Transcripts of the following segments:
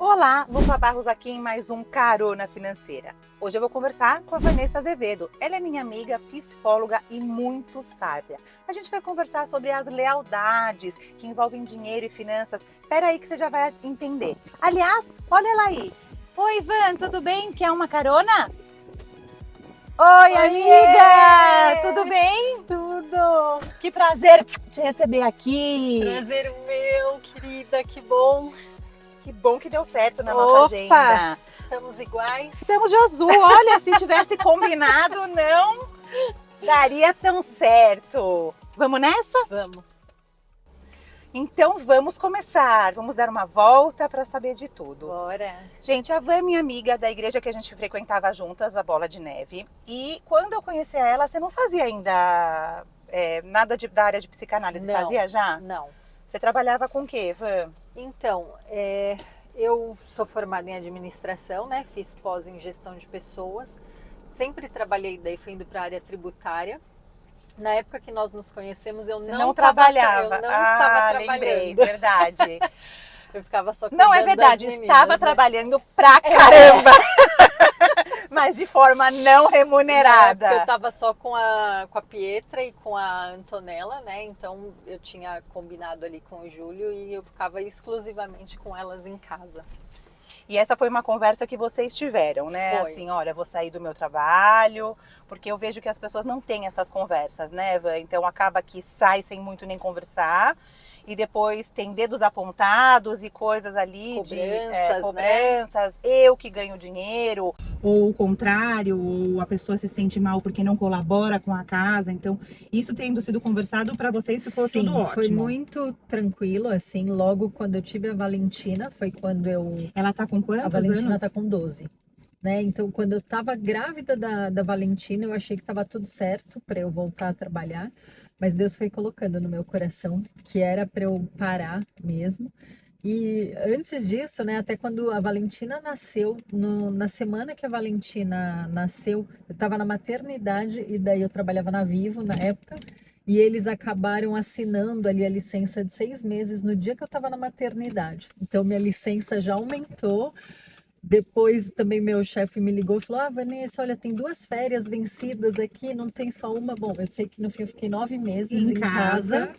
Olá, Lupa Barros aqui em mais um Carona Financeira. Hoje eu vou conversar com a Vanessa Azevedo. Ela é minha amiga, psicóloga e muito sábia. A gente vai conversar sobre as lealdades que envolvem dinheiro e finanças. Espera aí que você já vai entender. Aliás, olha ela aí. Oi, Ivan, tudo bem? Quer uma carona? Oi, amiga! Tudo bem? Tudo! Que prazer te receber aqui. Prazer meu, querida, que bom! Que bom que deu certo na nossa agenda. Estamos iguais. Estamos de azul. Olha, se tivesse combinado, não daria tão certo. Vamos nessa? Vamos. Então vamos começar. Vamos dar uma volta para saber de tudo. Bora. Gente, a Van é minha amiga da igreja que a gente frequentava juntas, a Bola de Neve. E quando eu conheci ela, você não fazia ainda nada da área de psicanálise? Não, fazia já? Não. Você trabalhava com o quê, Van? Então, eu sou formada em administração, né? Fiz pós em gestão de pessoas. Sempre trabalhei, daí fui indo para a área tributária. Na época que nós nos conhecemos, eu não trabalhava. Eu não estava trabalhando. Lembrei, verdade. Eu ficava só cuidando Não, é verdade, das meninas, estava né? trabalhando pra caramba. Mas de forma não remunerada. Porque eu estava só com a Pietra e com a Antonella, né? Então eu tinha combinado ali com o Júlio e eu ficava exclusivamente com elas em casa. E essa foi uma conversa que vocês tiveram, né? Foi. Assim, olha, vou sair do meu trabalho, porque eu vejo que as pessoas não têm essas conversas, né, Eva? Então acaba que sai sem muito nem conversar. E depois tem dedos apontados e coisas ali Cobranças, cobranças, né? Eu que ganho dinheiro. Ou o contrário, ou a pessoa se sente mal porque não colabora com a casa. Então, isso tendo sido conversado para vocês ficou Sim, tudo ótimo. foi muito tranquilo, assim, logo quando eu tive a Valentina, foi quando eu... Ela tá com quantos A Valentina anos? tá com 12, né? Então, quando eu tava grávida da Valentina, eu achei que tava tudo certo para eu voltar a trabalhar, mas Deus foi colocando no meu coração que era para eu parar mesmo. E antes disso, né, até quando a Valentina nasceu, na semana que a Valentina nasceu, eu estava na maternidade e daí eu trabalhava na Vivo na época, e eles acabaram assinando ali a licença de 6 meses no dia que eu estava na maternidade. Então minha licença já aumentou. Depois também meu chefe me ligou e falou: Vanessa, olha, tem 2 férias vencidas aqui, não tem só uma. Bom, eu sei que no fim eu fiquei 9 meses em casa.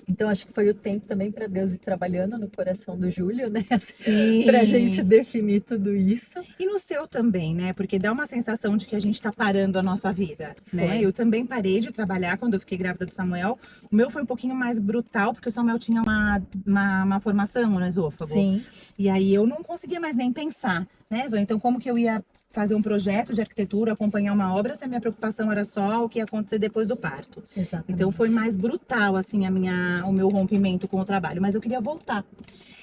Então, acho que foi o tempo também para Deus ir trabalhando no coração do Júlio, né? Sim. Para a gente definir tudo isso. E no seu também, né? Porque dá uma sensação de que a gente tá parando a nossa vida, né? Eu também parei de trabalhar quando eu fiquei grávida do Samuel. O meu foi um pouquinho mais brutal, porque o Samuel tinha uma formação no esôfago. Sim. E aí eu não conseguia mais nem pensar, né, Van? Então, como que eu ia fazer um projeto de arquitetura, acompanhar uma obra, se a minha preocupação era só o que ia acontecer depois do parto. Exatamente. Então foi mais brutal, assim, o meu rompimento com o trabalho, mas eu queria voltar.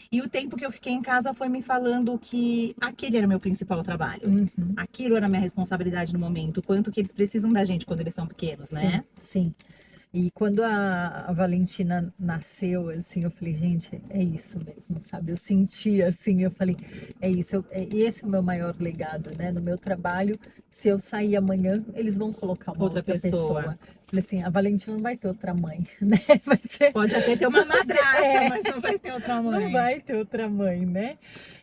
E o tempo que eu fiquei em casa foi me falando que aquele era o meu principal trabalho. Uhum. Aquilo era a minha responsabilidade no momento, o quanto que eles precisam da gente quando eles são pequenos, né? Sim. E quando a Valentina nasceu, assim, eu falei, gente, é isso mesmo, sabe? Eu senti, assim, eu falei, é isso, esse é o meu maior legado, né? No meu trabalho, se eu sair amanhã, eles vão colocar uma outra pessoa. Falei assim, a Valentina não vai ter outra mãe, né? Vai ser... Pode até ter uma madrasta, mas não vai ter outra mãe. Não vai ter outra mãe, né?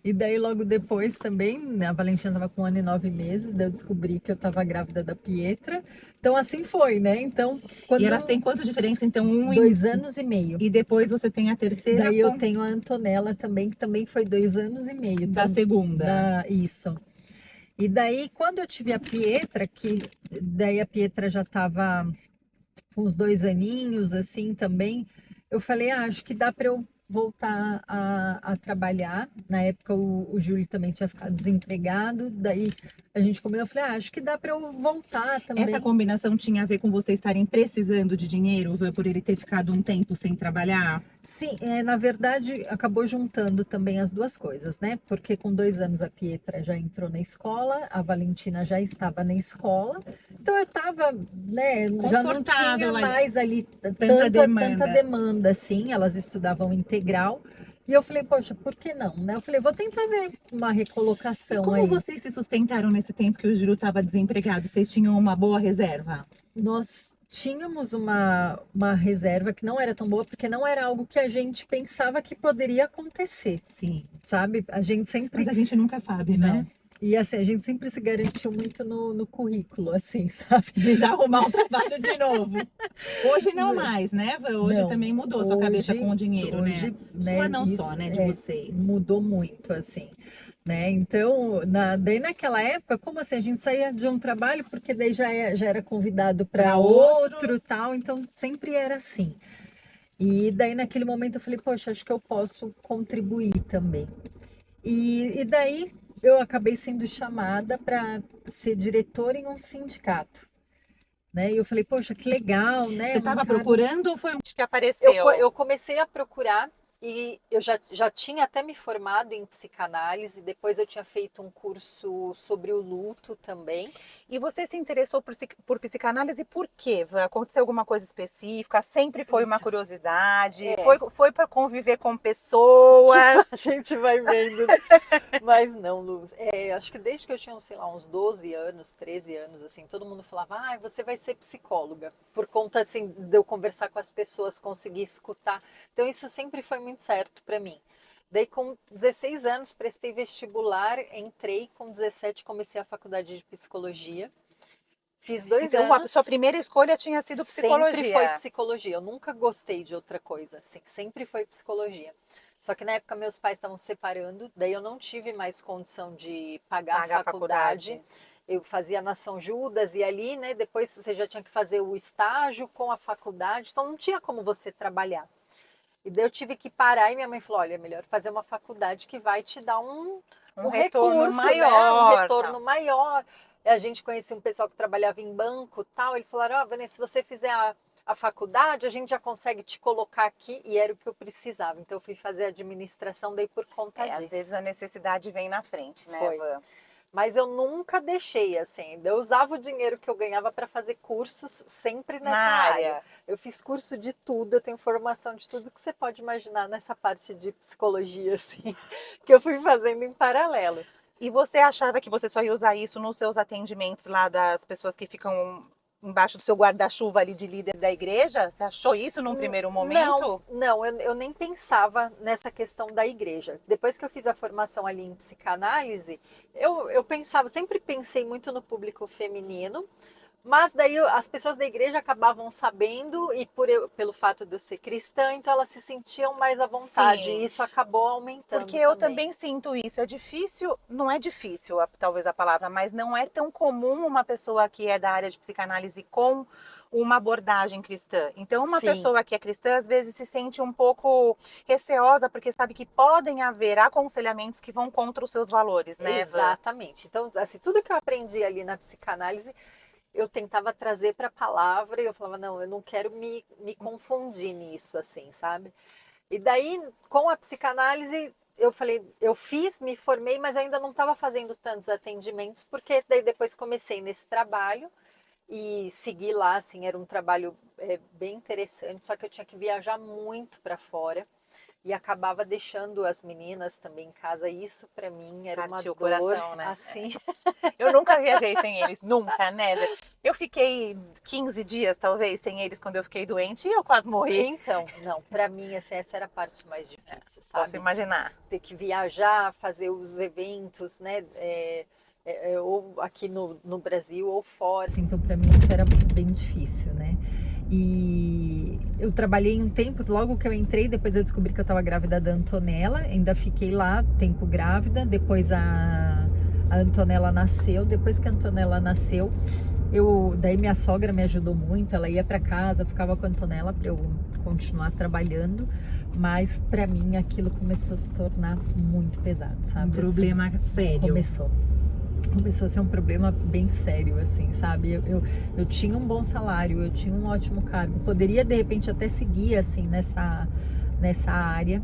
E daí logo depois também, né, a Valentina estava com 1 ano e 9 meses, daí eu descobri que eu estava grávida da Pietra. Então assim foi, né? Então, E elas têm quanto diferença? Então, 2 anos e meio. E depois você tem a terceira. Daí eu tenho a Antonella também, que também foi 2 anos e meio. Da segunda. Isso. E daí, quando eu tive a Pietra, que daí a Pietra já estava com uns 2 aninhos, assim, também, eu falei, acho que dá para eu voltar a trabalhar. Na época o Júlio também tinha ficado desempregado, daí a gente combinou, eu falei, acho que dá para eu voltar também. Essa combinação tinha a ver com vocês estarem precisando de dinheiro, por ele ter ficado um tempo sem trabalhar? Sim, na verdade acabou juntando também as duas coisas, né? Porque com 2 anos a Pietra já entrou na escola, a Valentina já estava na escola, então eu estava, né, já não tinha mais ali tanta demanda assim, elas estudavam integral. E eu falei, poxa, por que não, né? Eu falei, vou tentar ver uma recolocação. E como vocês se sustentaram nesse tempo que o Júlio estava desempregado? Vocês tinham uma boa reserva? Nós tínhamos uma reserva que não era tão boa, porque não era algo que a gente pensava que poderia acontecer, Sim. sabe? A gente sempre... Mas a gente nunca sabe, Não. né? E assim, a gente sempre se garantiu muito no currículo, assim, sabe? De já arrumar um trabalho de novo. Hoje não Não. mais, né? Hoje Não, também mudou sua cabeça hoje- com o dinheiro, hoje, né? Sua não isso só, né? De vocês. mudou muito, assim, né? Então, daí naquela época, como assim, a gente saía de um trabalho, porque daí já era convidado para Pra outro tal, então sempre era assim. E daí naquele momento eu falei, poxa, acho que eu posso contribuir também. E daí eu acabei sendo chamada para ser diretora em um sindicato. Né? E eu falei, poxa, que legal, né? Você Um estava cargo- procurando ou foi um que apareceu? Eu comecei a procurar e eu já tinha até me formado em psicanálise, depois eu tinha feito um curso sobre o luto também. E você se interessou por psicanálise por quê? Aconteceu alguma coisa específica? Sempre foi uma curiosidade? Foi para conviver com pessoas? A gente vai vendo. Mas não, Luz. Acho que desde que eu tinha, sei lá, uns 12 anos, 13 anos, assim, todo mundo falava, você vai ser psicóloga. Por conta, assim, de eu conversar com as pessoas, conseguir escutar. Então, isso sempre foi muito certo para mim. Daí, com 16 anos, prestei vestibular, entrei, com 17 comecei a faculdade de psicologia. Fiz 2 Então, a anos. sua primeira escolha tinha sido psicologia. Sempre foi psicologia. Eu nunca gostei de outra coisa, assim, sempre foi psicologia. Só que na época meus pais estavam separando, daí eu não tive mais condição de pagar a faculdade. Eu fazia na São Judas e ali, né, depois você já tinha que fazer o estágio com a faculdade, então não tinha como você trabalhar. E daí eu tive que parar e minha mãe falou, olha, é melhor fazer uma faculdade que vai te dar um retorno recurso, maior, né? Um retorno maior. A gente conhecia um pessoal que trabalhava em banco e tal, eles falaram, Vanessa, se você fizer a faculdade, a gente já consegue te colocar aqui, e era o que eu precisava. Então eu fui fazer administração daí por conta disso. Às vezes a necessidade vem na frente, né, Foi. Van? Mas eu nunca deixei, assim, eu usava o dinheiro que eu ganhava para fazer cursos sempre nessa área. Eu fiz curso de tudo, eu tenho formação de tudo que você pode imaginar nessa parte de psicologia, assim, que eu fui fazendo em paralelo. E você achava que você só ia usar isso nos seus atendimentos lá das pessoas que ficam embaixo do seu guarda-chuva ali de líder da igreja? Você achou isso num primeiro momento? Não, eu nem pensava nessa questão da igreja. Depois que eu fiz a formação ali em psicanálise, eu pensava, sempre pensei muito no público feminino, mas daí as pessoas da igreja acabavam sabendo e pelo fato de eu ser cristã, então elas se sentiam mais à vontade. Sim. E isso acabou aumentando. Porque eu também sinto isso. É difícil, não é difícil, talvez a palavra, mas não é tão comum uma pessoa que é da área de psicanálise com uma abordagem cristã. Então, uma Sim. pessoa que é cristã, às vezes, se sente um pouco receosa, porque sabe que podem haver aconselhamentos que vão contra os seus valores, né, Eva? Exatamente. Então, assim, tudo que eu aprendi ali na psicanálise, eu tentava trazer para a palavra e eu falava, não, eu não quero me confundir nisso, assim, sabe? E daí, com a psicanálise, eu falei, me formei, mas ainda não estava fazendo tantos atendimentos, porque daí depois comecei nesse trabalho e segui lá, assim, era um trabalho bem interessante, só que eu tinha que viajar muito para fora. E acabava deixando as meninas também em casa. Isso para mim era Partiu uma dor, o coração, né? assim. Eu nunca viajei sem eles, nunca, né? Eu fiquei 15 dias, talvez, sem eles quando eu fiquei doente e eu quase morri. Então, não, para mim assim, essa era a parte mais difícil, sabe? Posso imaginar. Ter que viajar, fazer os eventos, né? Ou aqui no Brasil ou fora. Então, para mim, isso era bem difícil, né? E eu trabalhei um tempo, logo que eu entrei, depois eu descobri que eu estava grávida da Antonella, ainda fiquei lá, tempo grávida, depois a Antonella nasceu, depois que a Antonella nasceu, daí minha sogra me ajudou muito, ela ia para casa, ficava com a Antonella para eu continuar trabalhando, mas para mim aquilo começou a se tornar muito pesado, sabe? Um problema sério. Começou a ser um problema bem sério, assim, sabe? Eu tinha um bom salário, eu tinha um ótimo cargo, poderia de repente até seguir, assim, nessa área,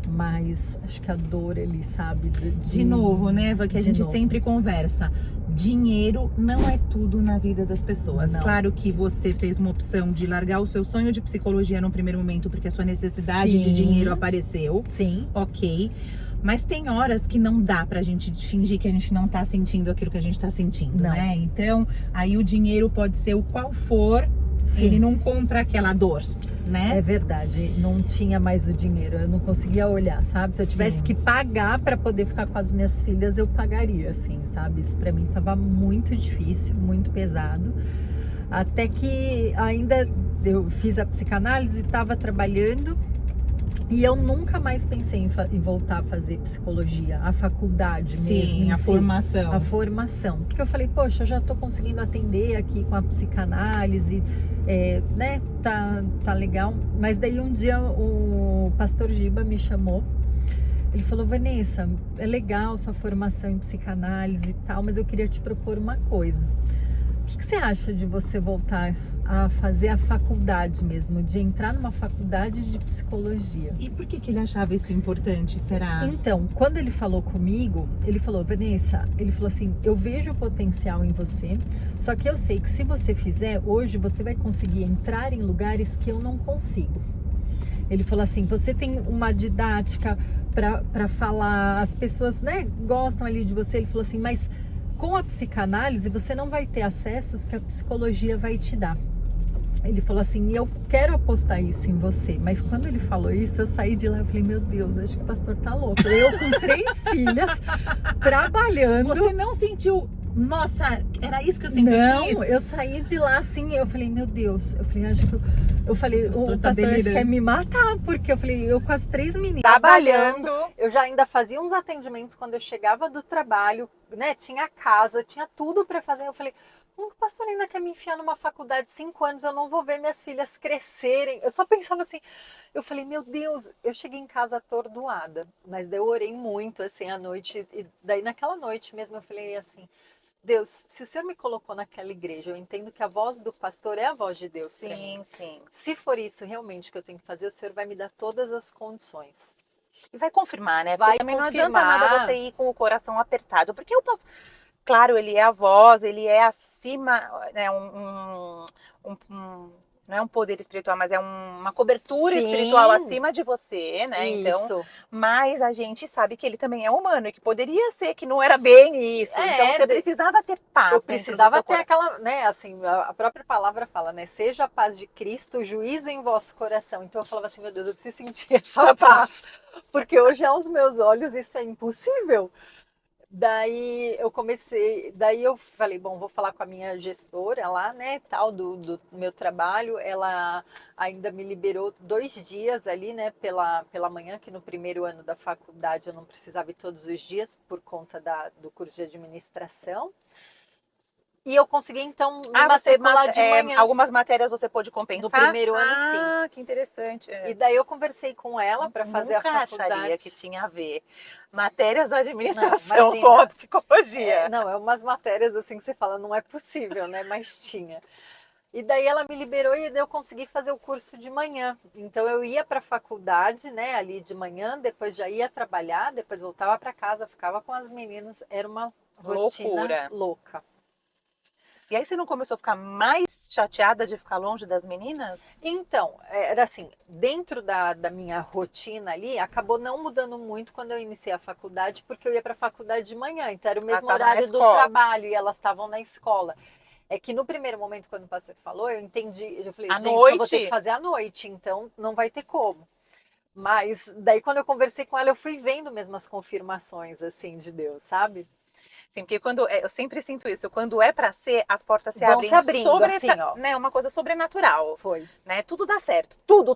mas acho que a dor ali, sabe? De novo, né, Eva, que a gente sempre conversa. Dinheiro não é tudo na vida das pessoas. Não. Claro que você fez uma opção de largar o seu sonho de psicologia no primeiro momento porque a sua necessidade Sim. de dinheiro apareceu. Sim. Ok. Mas tem horas que não dá pra gente fingir que a gente não tá sentindo aquilo que a gente tá sentindo, Não. né? Então, aí o dinheiro pode ser o qual for, Sim. Ele não compra aquela dor, né? É verdade, não tinha mais o dinheiro, eu não conseguia olhar, sabe? Se eu tivesse Sim. que pagar para poder ficar com as minhas filhas, eu pagaria, assim, sabe? Isso para mim tava muito difícil, muito pesado. Até que ainda eu fiz a psicanálise, estava trabalhando e eu nunca mais pensei em voltar a fazer psicologia, a faculdade mesmo, Sim, em a si. formação. A formação. Porque eu falei, poxa, eu já estou conseguindo atender aqui com a psicanálise, né? Tá legal. Mas daí um dia o pastor Giba me chamou. Ele falou, Vanessa, é legal sua formação em psicanálise e tal, mas eu queria te propor uma coisa. O que você acha de você voltar a fazer a faculdade mesmo, de entrar numa faculdade de psicologia? E por que ele achava isso importante, será? Então, quando ele falou comigo, ele falou, Vanessa, ele falou assim, eu vejo o potencial em você, só que eu sei que se você fizer, hoje você vai conseguir entrar em lugares que eu não consigo. Ele falou assim, você tem uma didática para falar, as pessoas, né, gostam ali de você. Ele falou assim, mas com a psicanálise você não vai ter acessos que a psicologia vai te dar. Ele falou assim, eu quero apostar isso em você. Mas quando ele falou isso, eu saí de lá e falei, meu Deus, acho que o pastor tá louco. Eu com 3 filhas, trabalhando. Você não sentiu, nossa, era isso que eu sempre Não, quis? eu saí de lá assim, eu falei, meu Deus. Eu falei, acho que eu falei, o tá pastor acho que quer delirando. me matar, porque eu falei, eu com as 3 meninas. Trabalhando, eu já ainda fazia uns atendimentos quando eu chegava do trabalho, né? Tinha casa, tinha tudo para fazer. Eu falei, como que o pastor ainda quer me enfiar numa faculdade de 5 anos? Eu não vou ver minhas filhas crescerem. Eu só pensava assim, eu falei, meu Deus, eu cheguei em casa atordoada, mas daí eu orei muito assim à noite, e daí naquela noite mesmo eu falei assim, Deus, se o Senhor me colocou naquela igreja, eu entendo que a voz do pastor é a voz de Deus para mim. Sim, sim. Se for isso realmente que eu tenho que fazer, o Senhor vai me dar todas as condições. E vai confirmar, né? Vai Porque também não adianta nada confirmar. você ir com o coração apertado. Porque eu posso. Claro, ele é a voz, ele é acima, né, não é um poder espiritual, mas é uma cobertura espiritual Sim, acima de você, né? Então, isso. mas a gente sabe que ele também é humano e que poderia ser que não era bem isso. Então, É, você precisava ter paz eu dentro do precisava seu ter coração. aquela, né, assim, a própria palavra fala, né, seja a paz de Cristo, o juízo em vosso coração. Então eu falava assim, meu Deus, eu preciso sentir essa paz, porque hoje aos meus olhos isso é impossível. Daí eu comecei, daí eu falei, bom, vou falar com a minha gestora lá, né, tal, do meu trabalho. Ela ainda me liberou 2 dias ali, né, pela manhã, que no primeiro ano da faculdade eu não precisava ir todos os dias por conta do curso de administração. E eu consegui então me Ah, matricular de manhã. algumas matérias você pôde No compensar? primeiro ano, sim. Ah, que interessante. E daí eu conversei com ela para fazer a Nunca acharia que faculdade. tinha a ver matérias da Não, administração com a imagina. psicologia. Não, é umas matérias assim que você fala, não é possível, né? Mas tinha. E daí ela me liberou e eu consegui fazer o curso de manhã. Então eu ia para a faculdade, né, ali de manhã, depois já ia trabalhar, depois voltava para casa, ficava com as meninas, era uma rotina Loucura. louca. E aí você não começou a ficar mais chateada de ficar longe das meninas? Então, era assim, dentro da minha rotina ali, acabou não mudando muito quando eu iniciei a faculdade, porque eu ia para a faculdade de manhã, então era o mesmo Tava na horário do escola. trabalho e elas estavam na escola. É que no primeiro momento, quando o pastor falou, eu entendi, eu falei, À gente, só vou ter que noite? fazer à noite, então não vai ter como. Mas daí quando eu conversei com ela, eu fui vendo mesmo as confirmações, assim, de Deus, sabe? Sim, porque eu sempre sinto isso, quando é pra ser, as portas se Vão se abrem abrindo, assim, ó. né, uma coisa sobrenatural, Foi. né? Tudo dá certo. Tudo,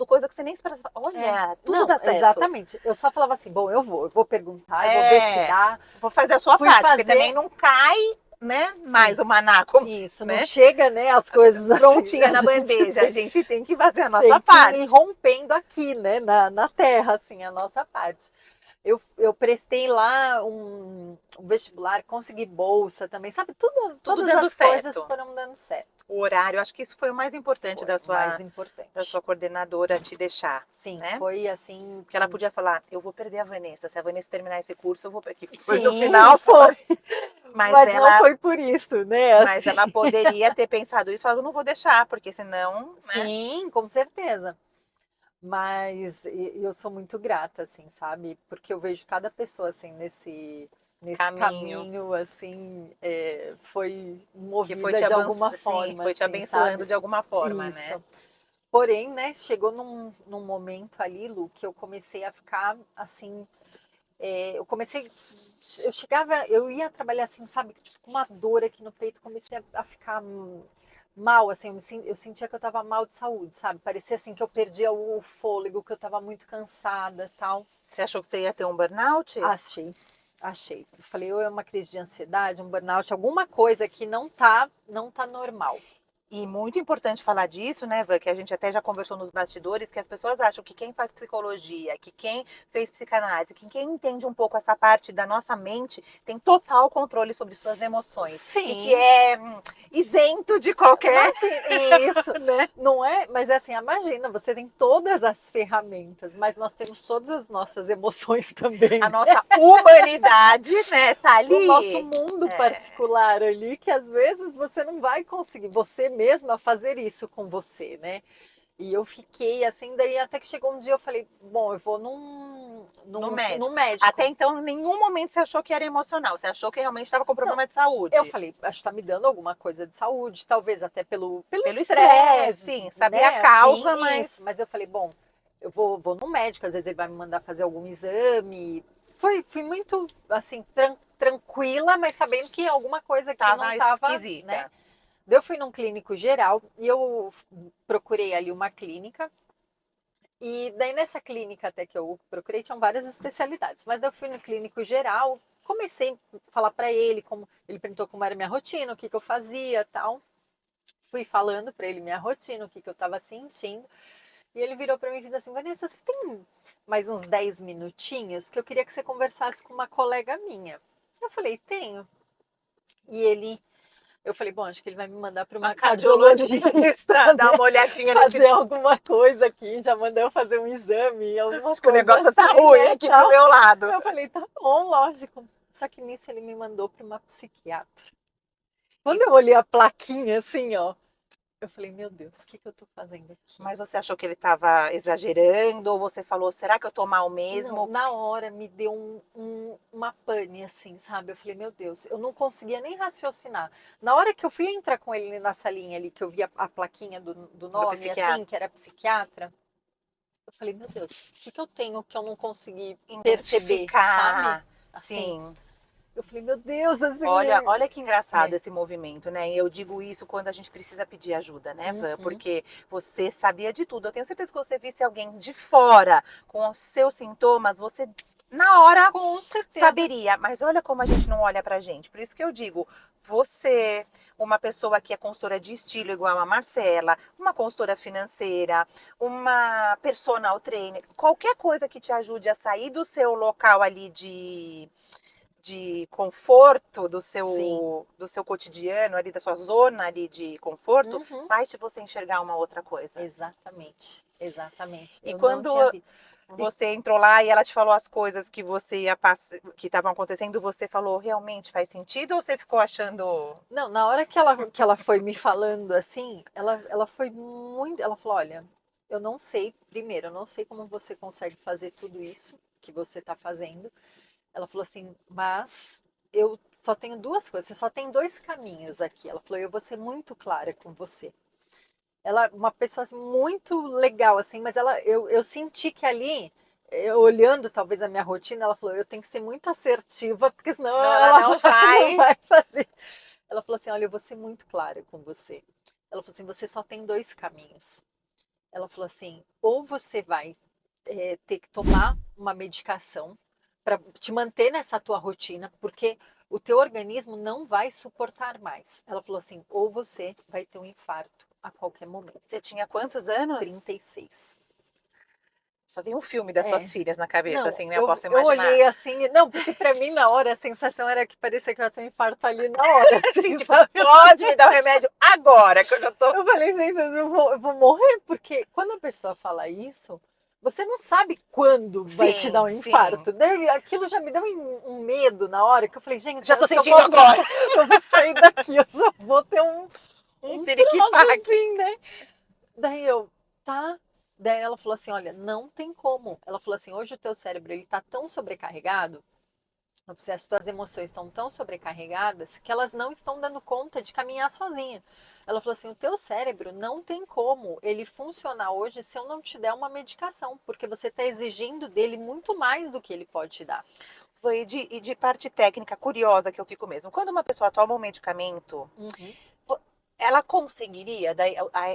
coisa que você nem espera. Olha, tudo Não, dá certo. exatamente. Eu só falava assim, bom, eu vou perguntar, eu vou ver se É, dá. vou fazer a sua Fui parte, porque fazer. também não cai, né, mais o maná, Isso, não né? chega, né, as coisas Prontinha assim. na bandeja. A gente tem que fazer a Tem nossa que parte. ir rompendo aqui, né, na terra, assim, a nossa parte. Eu prestei lá um vestibular, consegui bolsa também, sabe? Todas dando as coisas certo. foram dando certo. O horário, acho que isso foi o mais importante Foi o mais da importante. sua coordenadora te deixar, Sim, né? foi assim. Porque ela podia falar, eu vou perder a Vanessa. Se a Vanessa terminar esse curso, eu vou perder. Que foi Sim, no final, foi. mas Mas não ela, foi por isso, né? mas Assim. ela poderia ter pensado isso, ela não vou deixar, porque senão, né? Sim, com certeza. Mas eu sou muito grata, assim, sabe? Porque eu vejo cada pessoa, assim, nesse caminho. caminho, assim, foi Que movida foi te de alguma sim, forma, foi te assim, abençoando sabe? de alguma forma, né? Isso. Porém, né, chegou num momento ali, Lu, que eu comecei a ficar, assim, eu ia trabalhar assim, sabe, tipo, com uma dor aqui no peito, comecei a ficar mal, assim, eu sentia que eu tava mal de saúde, sabe? Parecia assim que eu perdia o fôlego, que eu tava muito cansada, tal. Você achou que você ia ter um burnout? Achei. Eu falei, ou é uma crise de ansiedade, um burnout, alguma coisa que não tá normal. E muito importante falar disso, né, Van, que a gente até já conversou nos bastidores, que as pessoas acham que quem faz psicologia, que quem fez psicanálise, que quem entende um pouco essa parte da nossa mente, tem total controle sobre suas emoções. E que Sim. é isento de qualquer, Imagina, isso, né? não é? Mas é assim, imagina, você tem todas as ferramentas, mas nós temos todas as nossas emoções também, A né? nossa humanidade, né, tá O nosso ali. mundo É. particular ali, que às vezes você não vai conseguir, você mesma fazer isso com você, né? E eu fiquei assim, daí até que chegou um dia eu falei, bom, eu vou No num médico. Até médico. então, em nenhum momento você achou que era emocional. Você achou que realmente estava com Não, problema de eu saúde. falei, acho que tá me dando alguma coisa de saúde, talvez até pelo Pelo estresse, estresse, sim. Sabia a né? Assim, causa, isso. mas Mas eu falei, bom, eu vou no médico, às vezes ele vai me mandar fazer algum exame. Fui muito, assim, tranquila, mas sabendo que alguma coisa aqui não tava tava, né? esquisita. Daí eu fui num clínico geral e eu procurei ali uma clínica. E daí nessa clínica até que eu procurei, tinham várias especialidades. Mas daí eu fui no clínico geral, comecei a falar para ele, como ele perguntou como era a minha rotina, o que eu fazia, tal. Fui falando para ele minha rotina, o que eu estava sentindo. E ele virou para mim e disse assim: Vanessa, você tem mais uns 10 minutinhos que eu queria que você conversasse com uma colega minha? Eu falei: tenho. E eu falei: bom, acho que ele vai me mandar para Uma uma cardiologista, cardiologista, dá né? uma olhadinha nesse. Fazer alguma coisa aqui, já mandou eu fazer um exame, alguma Acho que o coisa negócio tá assim, ruim né, aqui pro tal. meu lado. Eu falei, tá bom, lógico. Só que nisso ele me mandou para uma psiquiatra. E- Quando eu olhei a plaquinha assim, ó, eu falei, meu Deus, o que eu tô fazendo aqui? Mas você achou que ele estava exagerando? Ou você falou, será que eu tô mal Não, mesmo? na hora me deu uma pane, assim, sabe? Eu falei, meu Deus, eu não conseguia nem raciocinar. Na hora que eu fui entrar com ele na salinha ali, que eu vi a plaquinha do Do nome, assim, psiquiatra. que era psiquiatra, eu falei, meu Deus, o que eu tenho que eu não consegui perceber, sabe? Identificar. Assim, Sim. eu falei, meu Deus, assim. Olha que engraçado É. esse movimento, né? E eu digo isso quando a gente precisa pedir ajuda, né, Van? Uhum. Porque você sabia de tudo. Eu tenho certeza que você visse alguém de fora com os seus sintomas, você na hora Com certeza. saberia. Mas olha como a gente não olha pra gente. Por isso que eu digo, você, uma pessoa que é consultora de estilo igual a Marcela, uma consultora financeira, uma personal trainer, qualquer coisa que te ajude a sair do seu local ali de conforto Sim. do seu cotidiano, ali da sua zona ali de conforto, Uhum. faz você enxergar uma outra coisa. Exatamente. Exatamente. E Eu não quando tinha visto. E, você entrou lá e ela te falou as coisas que você ia que estavam acontecendo, você falou realmente faz sentido ou você ficou achando não, na hora que ela foi me falando assim, ela foi muito. Ela falou: olha, eu não sei, primeiro, eu não sei como você consegue fazer tudo isso que você está fazendo. Ela falou assim, mas eu só tenho duas coisas, você só tem dois caminhos aqui. Ela falou, eu vou ser muito clara com você. Ela, uma pessoa assim, muito legal, assim, mas eu senti que ali, olhando talvez a minha rotina, ela falou, eu tenho que ser muito assertiva, porque senão senão ela ela não não vai. vai fazer. Ela falou assim, olha, eu vou ser muito clara com você. Ela falou assim, você só tem dois caminhos. Ela falou assim, ou você vai ter que tomar uma medicação para te manter nessa tua rotina, porque o teu organismo não vai suportar mais. Ela falou assim, ou você vai ter um infarto a qualquer momento. Você tinha quantos anos? 36. Só vem um filme das suas É. filhas na cabeça, Não, assim, né? Eu eu, posso eu imaginar. olhei assim, não, porque para mim na hora a sensação era que parecia que eu ia ter um infarto ali na hora, Assim, assim, tipo, sabe? pode me dar o remédio agora, que eu já tô. Eu falei, gente, eu vou morrer, porque quando a pessoa fala isso, você não sabe quando vai te dar Sim, um sim. infarto. Daí, aquilo já me deu um medo na hora, que eu falei, gente, Já tô acho que eu sentindo vou, agora. eu vou sair daqui, eu já vou ter Um um troço piriquipaque. assim, né? Daí eu, tá. Daí ela falou assim, olha, não tem como. Ela falou assim, hoje o teu cérebro, ele tá tão sobrecarregado As tuas emoções estão tão sobrecarregadas que elas não estão dando conta de caminhar sozinha. Ela falou assim, o teu cérebro não tem como ele funcionar hoje se eu não te der uma medicação, porque você está exigindo dele muito mais do que ele pode te dar. E de parte técnica curiosa que eu fico mesmo. Quando uma pessoa toma um medicamento, ela conseguiria,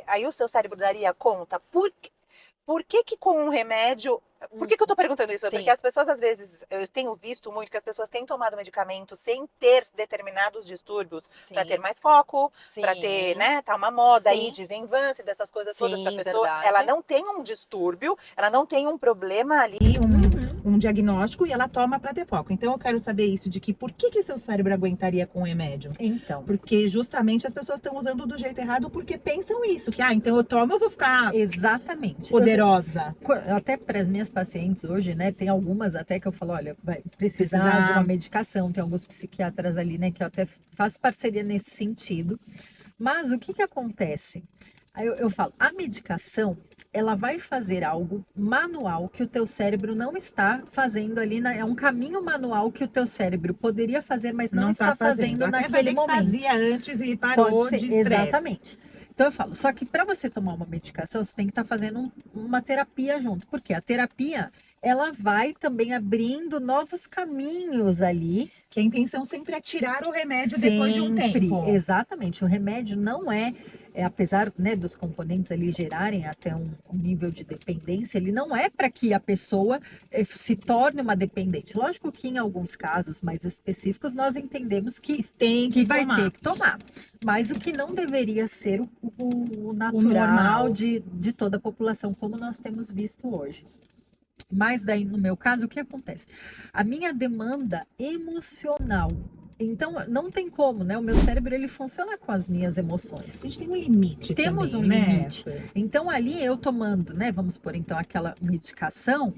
aí o seu cérebro daria conta, por que que com um remédio... Por que que eu tô perguntando isso? Sim. Porque as pessoas, às vezes, eu tenho visto muito que as pessoas têm tomado medicamento sem ter determinados distúrbios para ter mais foco, para ter, né, tá uma moda aí de Venvance, dessas coisas todas pra pessoa. Verdade. Ela não tem um distúrbio, ela não tem um problema ali, um diagnóstico e ela toma para ter foco. Então eu quero saber isso, de que por que que o seu cérebro aguentaria com o remédio? Então, Porque justamente as pessoas estão usando do jeito errado porque pensam isso, que então eu tomo, eu vou ficar exatamente. poderosa. Até para as minhas pacientes hoje, né, tem algumas até que eu falo, olha, vai precisar de uma medicação, tem alguns psiquiatras ali, né, que eu até faço parceria nesse sentido. Mas o que que acontece? Aí eu falo, a medicação, ela vai fazer algo manual que o teu cérebro não está fazendo ali, é um caminho manual que o teu cérebro poderia fazer, mas não está fazendo Até naquele momento. fazia antes e parou de estresse. Exatamente. Então eu falo, só que para você tomar uma medicação, você tem que estar fazendo uma terapia junto, porque a terapia, ela vai também abrindo novos caminhos ali. Que a intenção sempre é tirar o remédio depois de um tempo. Exatamente, o remédio não apesar, né, dos componentes ali gerarem até um nível de dependência, ele não é para que a pessoa se torne uma dependente. Lógico que em alguns casos mais específicos nós entendemos que vai ter que tomar, mas o que não deveria ser o natural de toda a população, como nós temos visto hoje. Mas daí, no meu caso, o que acontece? A minha demanda emocional. Então, não tem como, né? O meu cérebro, ele funciona com as minhas emoções. A gente tem um limite Temos também, um limite. Então, ali eu tomando, né? Vamos por então aquela medicação,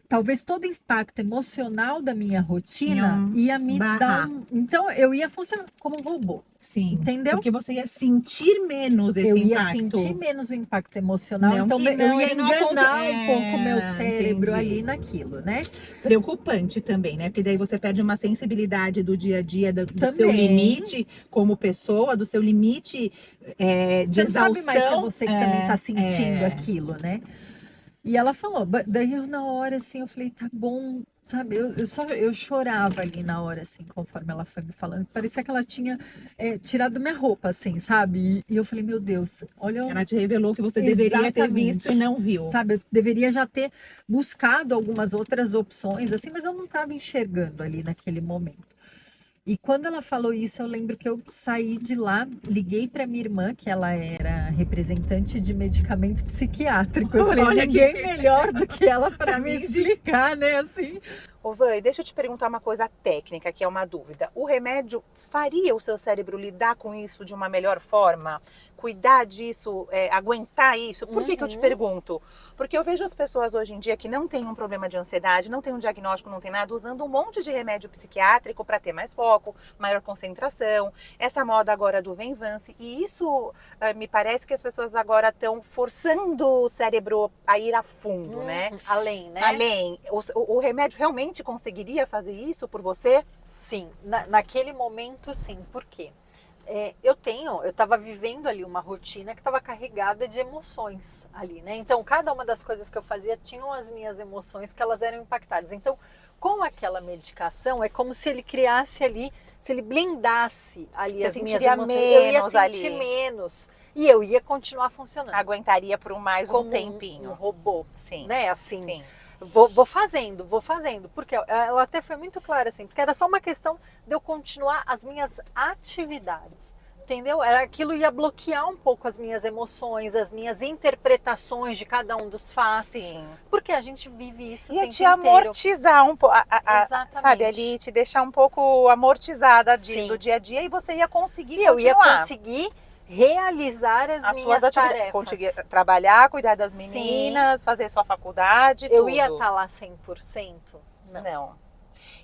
talvez todo o impacto emocional da minha rotina ia me dar Então, eu ia funcionar como um robô. Sim. Entendeu? Porque você ia sentir menos esse impacto. Eu ia sentir menos o impacto emocional. Então, eu ia enganar um pouco o meu cérebro ali naquilo, né? Preocupante também, né? Porque daí você perde uma sensibilidade do dia a dia, do seu limite como pessoa, do seu limite de exaustão. Você sabe mais se é você que também está sentindo aquilo, né? E ela falou, daí eu na hora assim, eu falei, tá bom, sabe? Eu chorava ali na hora, assim, conforme ela foi me falando. Parecia que ela tinha tirado minha roupa, assim, sabe? E eu falei, meu Deus, olha... Ela te revelou que você deveria ter visto e não viu. Sabe, eu deveria já ter buscado algumas outras opções, assim, mas eu não estava enxergando ali naquele momento. E quando ela falou isso, eu lembro que eu saí de lá, liguei para minha irmã, que ela era representante de medicamento psiquiátrico. Eu falei, ninguém melhor do que ela para me explicar, né, assim. Ô, Vânia, deixa eu te perguntar uma coisa técnica, que é uma dúvida. O remédio faria o seu cérebro lidar com isso de uma melhor forma? Cuidar disso, aguentar isso? Por que que eu te pergunto? Porque eu vejo as pessoas hoje em dia que não têm um problema de ansiedade, não têm um diagnóstico, não tem nada, usando um monte de remédio psiquiátrico para ter mais foco, maior concentração. Essa moda agora do Venvance. E isso me parece que as pessoas agora estão forçando o cérebro a ir a fundo, né? Além, né? Além. O remédio realmente conseguiria fazer isso por você? Sim, naquele momento sim. Por quê? Eu estava vivendo ali uma rotina que estava carregada de emoções ali, né? Então, cada uma das coisas que eu fazia tinham as minhas emoções que elas eram impactadas. Então, com aquela medicação, é como se ele criasse ali, se ele blindasse ali as minhas emoções. Eu ia sentir menos e eu ia continuar funcionando. Aguentaria por mais um tempinho. Um robô, sim, né? Assim. Sim. Vou fazendo, porque ela até foi muito clara assim, porque era só uma questão de eu continuar as minhas atividades, entendeu? Aquilo ia bloquear um pouco as minhas emoções, as minhas interpretações de cada um dos fatos. Sim. Porque a gente vive isso o tempo inteiro. Ia te amortizar um pouco, sabe, ali te deixar um pouco amortizada do dia a dia e você ia conseguir continuar. Eu ia conseguir realizar as minhas tarefas. Conseguir trabalhar, cuidar das meninas, fazer sua faculdade, eu ia estar lá 100%? Não.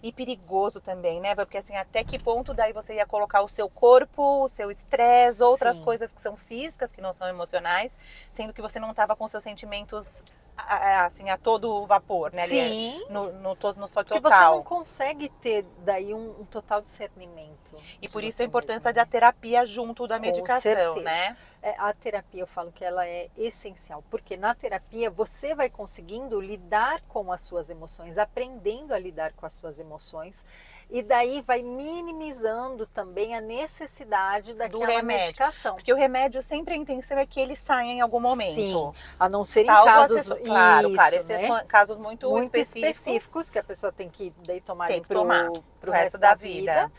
E perigoso também, né? Porque assim, até que ponto daí você ia colocar o seu corpo, o seu estresse, outras Sim. coisas que são físicas, que não são emocionais, sendo que você não estava com seus sentimentos assim, a todo vapor, né? Ali, Sim. no seu Porque você não total. consegue ter daí um total discernimento. E de por isso a você importância mesmo, da né? terapia junto da Com medicação, certeza. né? A terapia, eu falo que ela é essencial, porque na terapia você vai conseguindo lidar com as suas emoções, aprendendo a lidar com as suas emoções, e daí vai minimizando também a necessidade Do daquela remédio. medicação. Porque o remédio sempre a intenção é que ele saia em algum Sim, momento. a não ser em Salvo casos, claro, isso, né? exceções, casos muito Muito específicos, específicos que a pessoa tem que daí tomar tem ali que tomar pro o resto resto da da vida. vida.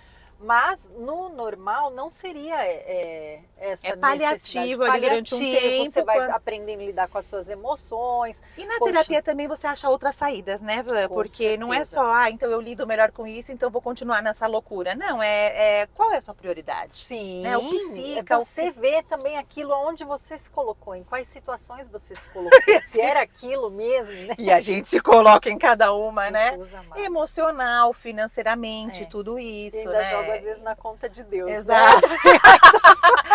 Mas no normal não seria essa É necessidade paliativo ali durante um paliativo, você tempo. vai aprendendo a lidar com as suas emoções. E na Poxa, terapia também você acha outras saídas, né, Van? com Porque não é certeza. só, então eu lido melhor com isso, então vou continuar nessa loucura. Não, qual é a sua prioridade? Sim, Né? O que fica, você vê também aquilo onde você se colocou, em quais situações você se colocou, se era aquilo mesmo, né? E a gente se coloca em cada uma, né? Jesus amado. Emocional, financeiramente, É. tudo E isso, ainda né? joga às vezes na conta de Deus, né? Exato.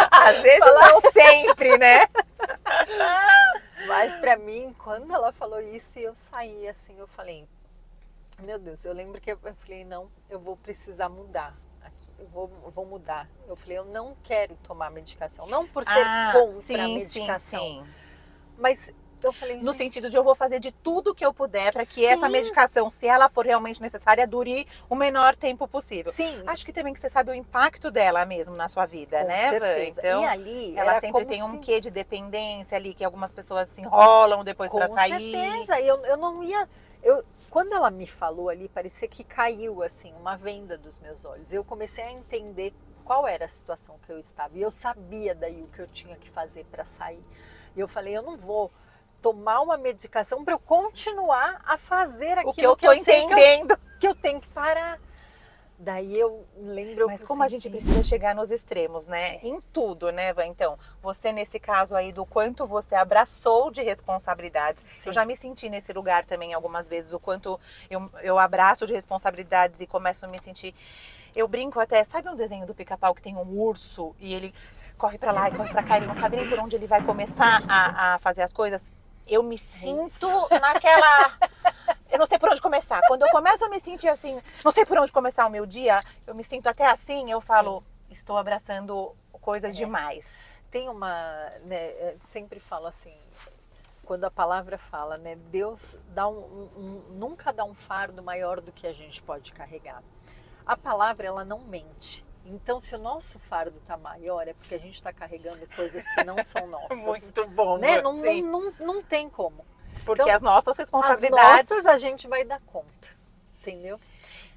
Às vezes não sempre, né? Mas pra mim, quando ela falou isso e eu saí assim, eu falei, meu Deus, eu lembro que eu falei, não, eu vou precisar mudar aqui, eu vou mudar. Eu falei, eu não quero tomar medicação, não por ser contra a sim, medicação, sim. mas eu falei, No gente, sentido de eu vou fazer de tudo que eu puder para que sim, essa medicação, se ela for realmente necessária, dure o menor tempo possível. sim, Acho que também que você sabe o impacto dela mesmo na sua vida, com né, Van? certeza. Então, E ali ela era sempre como tem um se... quê de dependência ali, que algumas pessoas se enrolam depois para Com sair. certeza, eu não ia... Quando ela me falou ali, parecia que caiu assim, uma venda dos meus olhos. Eu comecei a entender qual era a situação que eu estava. E eu sabia daí o que eu tinha que fazer para sair. E eu falei, eu não vou tomar uma medicação para eu continuar a fazer aquilo O que eu tô sei entendendo. que eu tenho que parar. Daí eu lembro... Mas como a gente precisa chegar nos extremos, né? Em tudo, né, Van? Então, você nesse caso aí do quanto você abraçou de responsabilidades. Sim. Eu já me senti nesse lugar também algumas vezes, o quanto eu abraço de responsabilidades e começo a me sentir... Eu brinco até, sabe um desenho do Pica-Pau que tem um urso e ele corre pra lá e corre pra cá, ele não sabe nem por onde ele vai começar a fazer as coisas? Eu me sinto naquela... Eu não sei por onde começar. Quando eu começo a me sentir assim, não sei por onde começar o meu dia, eu me sinto até assim, eu falo, estou abraçando coisas demais. Tem uma, né, eu sempre falo assim, quando a palavra fala, né, Deus dá nunca dá um fardo maior do que a gente pode carregar. A palavra, ela não mente. Então, se o nosso fardo está maior, é porque a gente está carregando coisas que não são nossas. Muito bom, né? sim. Não tem como. Porque Então, as nossas responsabilidades... As nossas a gente vai dar conta, entendeu?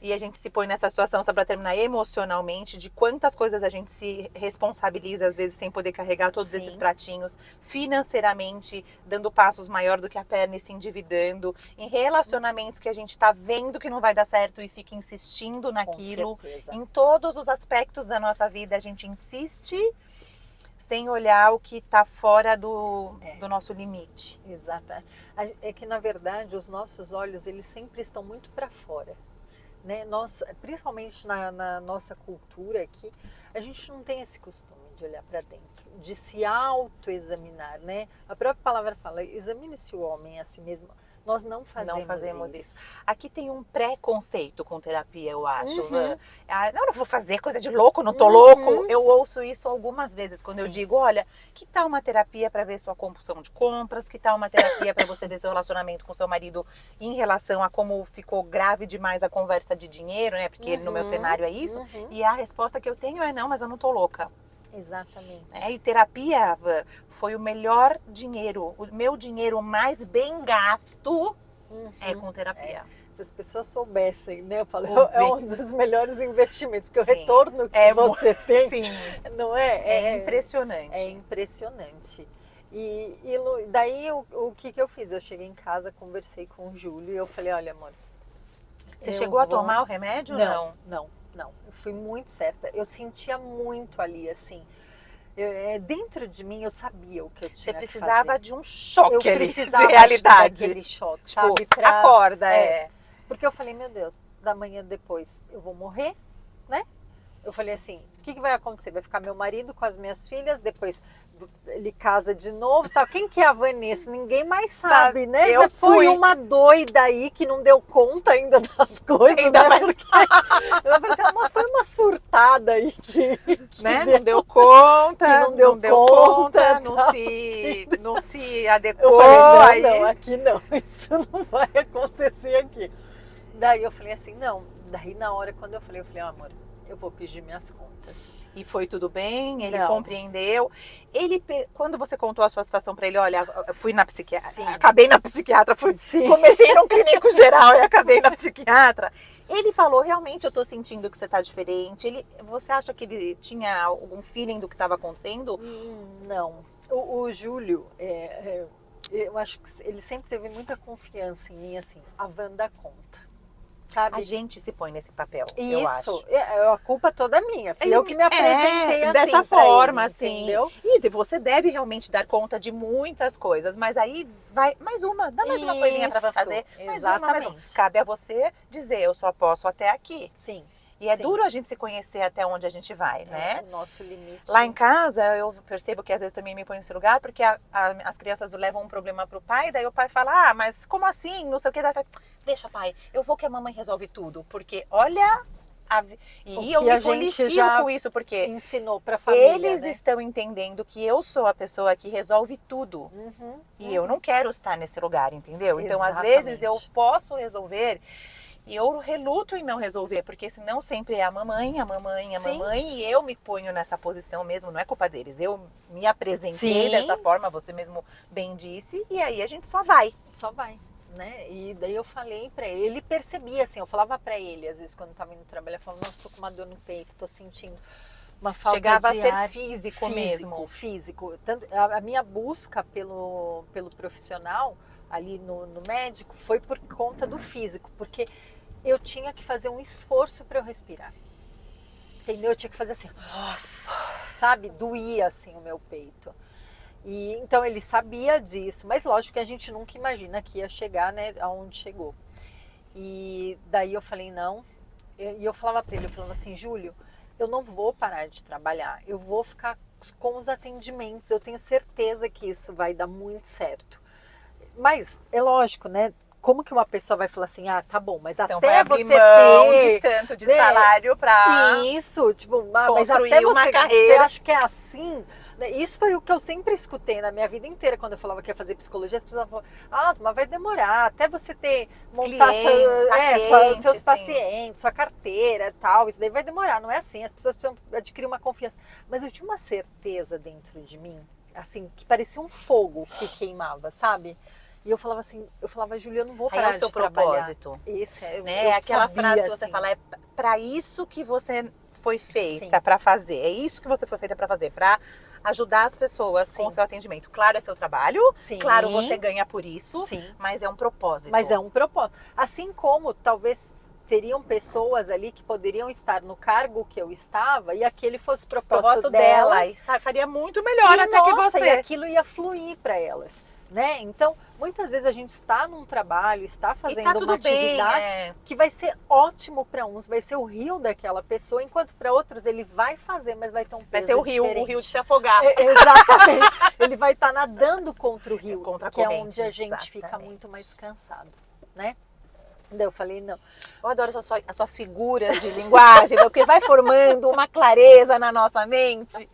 E a gente se põe nessa situação, só para terminar, emocionalmente, de quantas coisas a gente se responsabiliza, às vezes, sem poder carregar todos esses pratinhos, financeiramente, dando passos maior do que a perna e se endividando, em relacionamentos que a gente está vendo que não vai dar certo e fica insistindo naquilo. Com certeza. Em todos os aspectos da nossa vida, a gente insiste sem olhar o que está fora do nosso limite. Exato. É que, na verdade, os nossos olhos, eles sempre estão muito para fora. Né? Nós, principalmente na nossa cultura aqui, a gente não tem esse costume de olhar para dentro, de se autoexaminar, né? A própria palavra fala, examine-se o homem a si mesmo. Nós não fazemos isso. Aqui tem um preconceito com terapia, eu acho. Van. Não vou fazer coisa de louco, não tô louco. Eu ouço isso algumas vezes quando eu digo, olha, que tal uma terapia para ver sua compulsão de compras? Que tal uma terapia para você ver seu relacionamento com seu marido em relação a como ficou grave demais a conversa de dinheiro, né? Porque no meu cenário é isso. E a resposta que eu tenho é não, mas eu não tô louca. Exatamente. E terapia foi o melhor dinheiro, o meu dinheiro mais bem gasto é com terapia. Se as pessoas soubessem, né? Eu falo, é um dos melhores investimentos, porque o retorno que você tem, não é? É impressionante. É impressionante. E daí o que eu fiz? Eu cheguei em casa, conversei com o Júlio e eu falei, olha, amor, você chegou a tomar o remédio ou não? Não, eu fui muito certa. Eu sentia muito ali, assim. Dentro de mim eu sabia o que eu tinha que fazer. Você precisava de um choque eu ali, precisava de realidade. daquele choque, tipo, sabe? acorda, Porque eu falei, meu Deus, da manhã depois eu vou morrer, né? Eu falei assim, o que vai acontecer? Vai ficar meu marido com as minhas filhas, depois ele casa de novo, tal. Quem que é a Vanessa? Ninguém mais sabe, né? Eu Foi fui. uma doida aí que não deu conta ainda das coisas, Ainda né? mais- Porque ela parecia foi uma surtada aí que Né? Não deu conta, que não deu deu conta, não tal. se Eu adequou. falei, Aí não, aqui não, isso não vai acontecer aqui. Daí eu falei assim, não. Daí na hora, quando eu falei, amor, eu vou pedir minhas contas. E foi tudo bem, ele Não. compreendeu. Quando você contou a sua situação para ele, olha, eu fui na psiquiatra, Sim. acabei na psiquiatra, Sim. comecei num clínico geral e acabei na psiquiatra. Ele falou, realmente eu tô sentindo que você tá diferente. Você acha que ele tinha algum feeling do que estava acontecendo? Não. O Júlio, eu acho que ele sempre teve muita confiança em mim, assim, a Van dá conta. Sabe? A gente se põe nesse papel, eu acho. Isso, a culpa toda é minha. Fui eu que me apresentei assim dessa pra forma, ele, assim. entendeu? E você deve realmente dar conta de muitas coisas, mas aí vai mais uma, dá mais uma coisinha pra Isso, fazer. Mais exatamente. uma. Cabe a você dizer, eu só posso até aqui. Sim. E é sim. duro a gente se conhecer até onde a gente vai, né? O nosso limite. Lá em casa, eu percebo que às vezes também me põe nesse lugar, porque as crianças levam um problema pro pai, daí o pai fala, mas como assim? Não sei o que. Deixa, pai, eu vou que a mamãe resolve tudo, porque olha... E eu me policio com isso, porque ensinou pra família, eles né? estão entendendo que eu sou a pessoa que resolve tudo. E eu não quero estar nesse lugar, entendeu? Então, às vezes, eu posso resolver... E eu reluto em não resolver, porque senão sempre é a mamãe, e eu me ponho nessa posição mesmo, não é culpa deles. Eu me apresentei dessa forma, você mesmo bem disse, e aí a gente só vai. Só vai, né? E daí eu falei pra ele percebia assim, eu falava pra ele, às vezes quando eu tava indo trabalhar, eu falava, nossa, tô com uma dor no peito, tô sentindo uma falta Chegava de a ser ar. físico mesmo. Físico. Tanto, a minha busca pelo profissional ali no médico foi por conta do físico, porque eu tinha que fazer um esforço para eu respirar. Entendeu? Eu tinha que fazer assim, Nossa. sabe? Doía assim o meu peito. E então ele sabia disso, mas lógico que a gente nunca imagina que ia chegar, né, aonde chegou. E daí eu falei não, e eu falava para ele, eu falava assim, Júlio, eu não vou parar de trabalhar, eu vou ficar com os atendimentos, eu tenho certeza que isso vai dar muito certo. Mas é lógico, né? Como que uma pessoa vai falar assim, tá bom, mas então até vai abrir você mão ter... de tanto de salário pra... Isso, tipo, mas construir até uma você carreira. acha que é assim? Isso foi o que eu sempre escutei na minha vida inteira, quando eu falava que ia fazer psicologia, as pessoas falavam, mas vai demorar, até você montar seus pacientes, sua carteira e tal, isso daí vai demorar, não é assim, as pessoas precisam adquirir uma confiança. Mas eu tinha uma certeza dentro de mim, assim, que parecia um fogo que queimava, sabe? E eu falava assim, Julia, eu não vou parar de trabalhar. Propósito. Esse é, né? Aquela frase que você fala, é para isso que você foi feita para fazer. É isso que você foi feita para fazer, para ajudar as pessoas com o seu atendimento. Claro, é seu trabalho, claro, você ganha por isso, mas é um propósito. Mas é um propósito. Assim como talvez teriam pessoas ali que poderiam estar no cargo que eu estava e aquele fosse o propósito delas. E faria muito melhor até que você. E aquilo ia fluir para elas. Né? Então, muitas vezes a gente está num trabalho, está fazendo uma atividade que vai ser ótimo para uns, vai ser o rio daquela pessoa, enquanto para outros ele vai fazer, mas vai ter um peso diferente. Vai ser o rio de se afogar. Exatamente. Ele vai estar nadando contra o rio, contra a que corrente, é onde a gente fica muito mais cansado, né? Daí eu falei, não. Eu adoro as suas figuras de linguagem, porque vai formando uma clareza na nossa mente.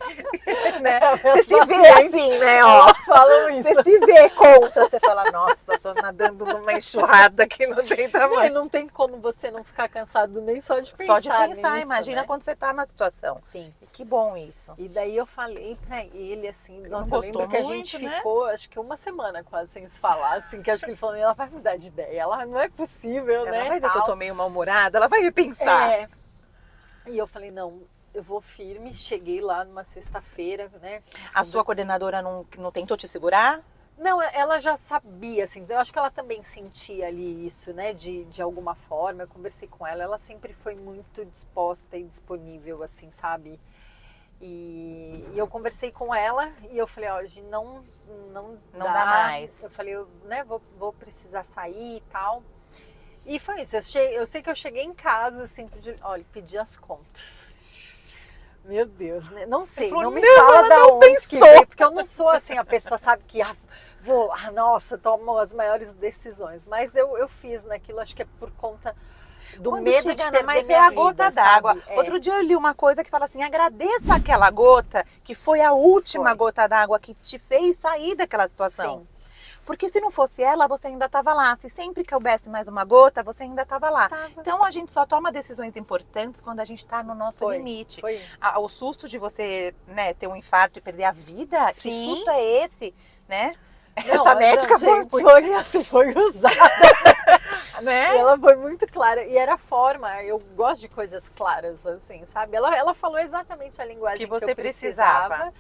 Né? Você se vê assim, né? Elas falam isso. Você se vê contra, você fala, nossa, tô nadando numa enxurrada que não tem tamanho. Não tem como você não ficar cansado nem só de pensar. Só de pensar, nisso, imagina, né? Quando você tá na situação. Sim. E que bom isso. E daí eu falei pra ele assim, nossa, eu lembro que a gente ficou, acho que uma semana quase sem se falar, assim, que acho que ele falou, ela vai mudar de ideia, ela não é possível, né? Ela vai ver que eu tô meio mal-humorada, ela vai repensar. E eu falei, não, eu vou firme, cheguei lá numa sexta-feira, né? A sua coordenadora não tentou te segurar? Não, ela já sabia, assim, eu acho que ela também sentia ali isso, né, de alguma forma, eu conversei com ela sempre foi muito disposta e disponível, assim, sabe? E eu conversei com ela e eu falei, hoje não dá mais. Eu falei, né, vou precisar sair e tal. E foi isso, eu sei que eu cheguei em casa, assim, pedi as contas. Meu Deus, né? Não sei, falou, não me não, fala ela da não onde que pensou. veio, porque eu não sou assim, a pessoa sabe que nossa, tomo as maiores decisões. Mas eu fiz naquilo, acho que é por conta do Quando medo chega, de perder mas é minha a vida, gota sabe? d'água. Outro dia eu li uma coisa que fala assim: agradeça aquela gota que foi a última Foi. gota d'água que te fez sair daquela situação. Sim. Porque se não fosse ela, você ainda estava lá. Se sempre coubesse mais uma gota, você ainda estava lá. Tava. Então a gente só toma decisões importantes quando a gente está no nosso limite. Foi. O susto de você, né, ter um infarto e perder a vida, que Sim. susto é esse, né? Não, Essa médica gente, foi, foi usada. né? E ela foi muito clara. E era a forma, eu gosto de coisas claras, assim, sabe? Ela falou exatamente a linguagem Que que você eu precisava. precisava.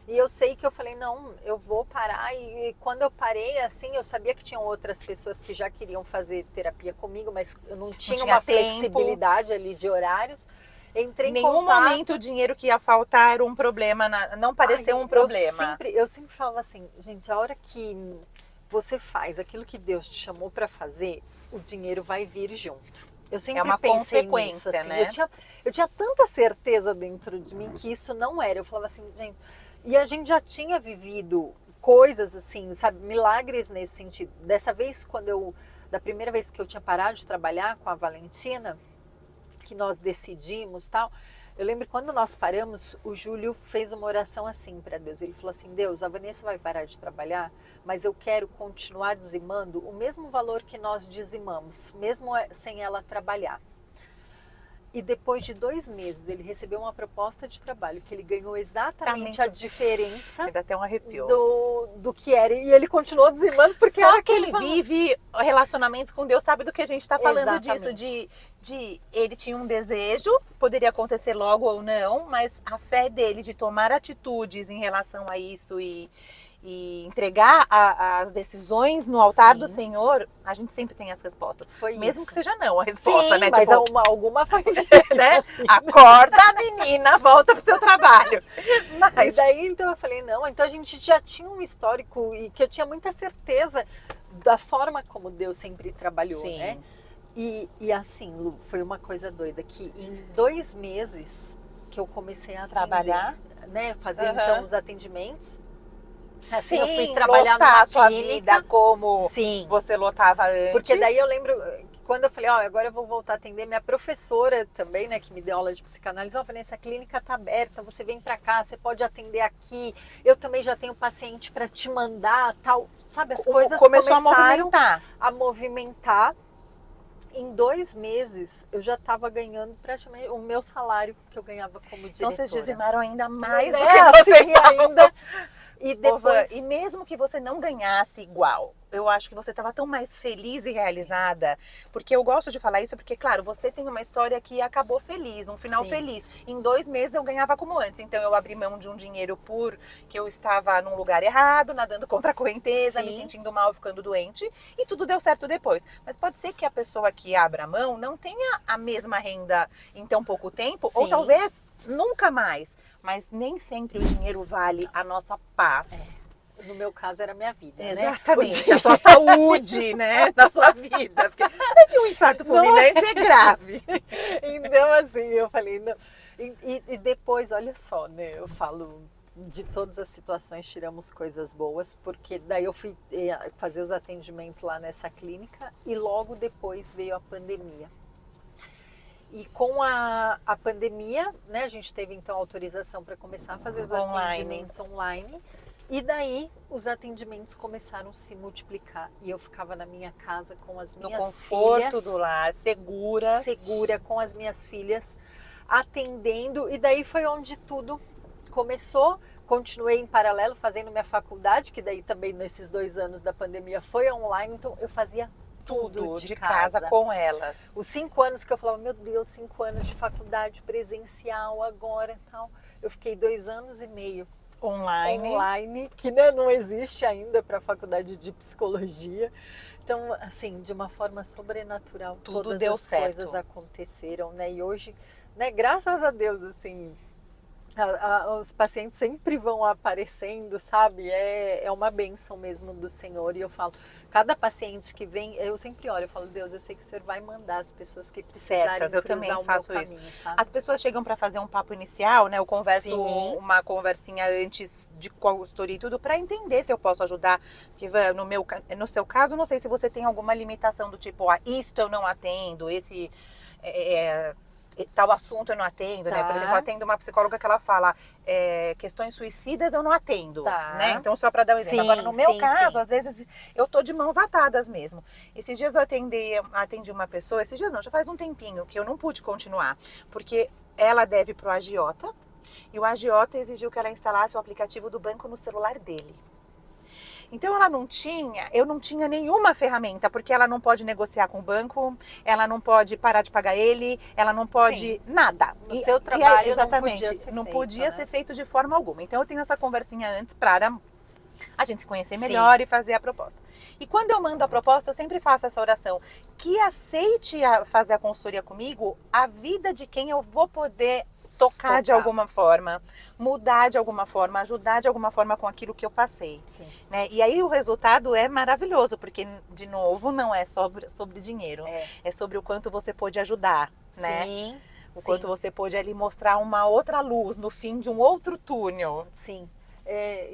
E eu sei que eu falei, não, eu vou parar. E quando eu parei, assim, eu sabia que tinham outras pessoas que já queriam fazer terapia comigo, mas eu não tinha uma tempo. flexibilidade ali de horários. Entrei Em em nenhum contato. momento o dinheiro que ia faltar era um problema, não pareceu um problema. Eu sempre falava assim, gente, a hora que você faz aquilo que Deus te chamou para fazer, o dinheiro vai vir junto. Eu sempre É uma pensei consequência, nisso, assim. né? Eu tinha tanta certeza dentro de mim que isso não era. Eu falava assim, gente, e a gente já tinha vivido coisas assim, sabe, milagres nesse sentido. Dessa vez, da primeira vez que eu tinha parado de trabalhar com a Valentina, que nós decidimos tal, eu lembro quando nós paramos, o Júlio fez uma oração assim para Deus. Ele falou assim: Deus, a Vanessa vai parar de trabalhar, mas eu quero continuar dizimando o mesmo valor que nós dizimamos, mesmo sem ela trabalhar. E depois de 2 meses, ele recebeu uma proposta de trabalho que ele ganhou exatamente a diferença. Me dá até um arrepio. Do que era. E ele continuou dizimando porque Só era quem vive o relacionamento com Deus sabe do que a gente está falando disso. Exatamente. De ele tinha um desejo, poderia acontecer logo ou não, mas a fé dele de tomar atitudes em relação a isso e entregar as decisões no altar do Senhor, a gente sempre tem as respostas. Foi mesmo isso. que seja não a resposta, Sim, né? mas Tipo, alguma foi né? assim. Acorda, menina, volta pro seu trabalho. E daí, então, eu falei, não, então a gente já tinha um histórico e que eu tinha muita certeza da forma como Deus sempre trabalhou, Sim. né? E assim, Lu, foi uma coisa doida, que em 2 meses que eu comecei a Trabalhar, né? Fazer então os atendimentos. Assim, sim, eu fui trabalhar lotar numa a sua clínica. vida como Sim. você lotava antes. Porque daí eu lembro que quando eu falei, agora eu vou voltar a atender, minha professora também, né, que me deu aula de psicanálise, Vanessa, a clínica tá aberta, você vem pra cá, você pode atender aqui, eu também já tenho paciente para te mandar, tal, sabe, as coisas começou começaram a movimentar. Em 2 meses, eu já estava ganhando praticamente o meu salário que eu ganhava como diretora. Então vocês dizimaram ainda mais do É, que vocês assim, ainda. E depois... E mesmo que você não ganhasse igual, eu acho que você estava tão mais feliz e realizada, porque eu gosto de falar isso porque, claro, você tem uma história que acabou feliz, um final feliz. Em 2 meses eu ganhava como antes, então eu abri mão de um dinheiro porque eu estava num lugar errado, nadando contra a correnteza, me sentindo mal, ficando doente, e tudo deu certo depois. Mas pode ser que a pessoa que abra mão não tenha a mesma renda em tão pouco tempo, ou talvez nunca mais. Mas nem sempre o dinheiro vale a nossa paz. No meu caso era a minha vida, Exatamente, né? a sua saúde, né, da sua vida. Porque um infarto fulminante é grave. Então, assim, eu falei, não. E depois, olha só, né, eu falo, de todas as situações tiramos coisas boas, porque daí eu fui fazer os atendimentos lá nessa clínica e logo depois veio a pandemia. E com a pandemia, né, a gente teve então autorização para começar a fazer os atendimentos online. E daí os atendimentos começaram a se multiplicar. E eu ficava na minha casa com as minhas filhas. No conforto do lar, segura. Segura, com as minhas filhas, atendendo. E daí foi onde tudo começou. Continuei em paralelo fazendo minha faculdade, que daí também nesses 2 anos da pandemia foi online. Então eu fazia tudo de casa com elas. Os 5 anos que eu falava, meu Deus, 5 anos de faculdade presencial agora e tal. Eu fiquei 2 anos e meio online, que não existe ainda para a faculdade de psicologia. Então, assim, de uma forma sobrenatural, tudo todas deu as certo. coisas aconteceram, né? E hoje, né, graças a Deus, assim, Os pacientes sempre vão aparecendo, sabe? É uma bênção mesmo do Senhor. E eu falo, cada paciente que vem, eu sempre olho, eu falo, Deus, eu sei que o Senhor vai mandar as pessoas que precisarem Certas, eu cruzar também o meu faço isso. caminho, sabe? As pessoas chegam para fazer um papo inicial, né? Eu converso Sim. uma conversinha antes de consultoria e tudo para entender se eu posso ajudar. Porque no seu caso, não sei se você tem alguma limitação do tipo, isto eu não atendo, esse tal assunto eu não atendo, né? Por exemplo, eu Tá, atendo uma psicóloga que ela fala questões suicidas eu não atendo, né? tá. Então, só para dar um exemplo. Agora, Sim, no meu sim, caso, sim. às vezes eu tô de mãos atadas mesmo. Esses dias eu atendi uma pessoa, esses dias não, já faz um tempinho que eu não pude continuar, porque ela deve pro agiota e o agiota exigiu que ela instalasse o aplicativo do banco no celular dele. Então eu não tinha nenhuma ferramenta, porque ela não pode negociar com o banco, ela não pode parar de pagar ele, ela não Sim. pode nada. No seu trabalho não podia Exatamente, ser não feito, podia né? ser feito de forma alguma. Então eu tenho essa conversinha antes para a gente se conhecer Sim. melhor e fazer a proposta. E quando eu mando a proposta, eu sempre faço essa oração, que aceite fazer a consultoria comigo a vida de quem eu vou poder tocar de Tocar. alguma forma, mudar de alguma forma, ajudar de alguma forma com aquilo que eu passei. Sim. Né? E aí o resultado é maravilhoso, porque, de novo, não é sobre dinheiro, é sobre o quanto você pôde ajudar, né? Sim. O quanto você pôde ali mostrar uma outra luz no fim de um outro túnel. Sim.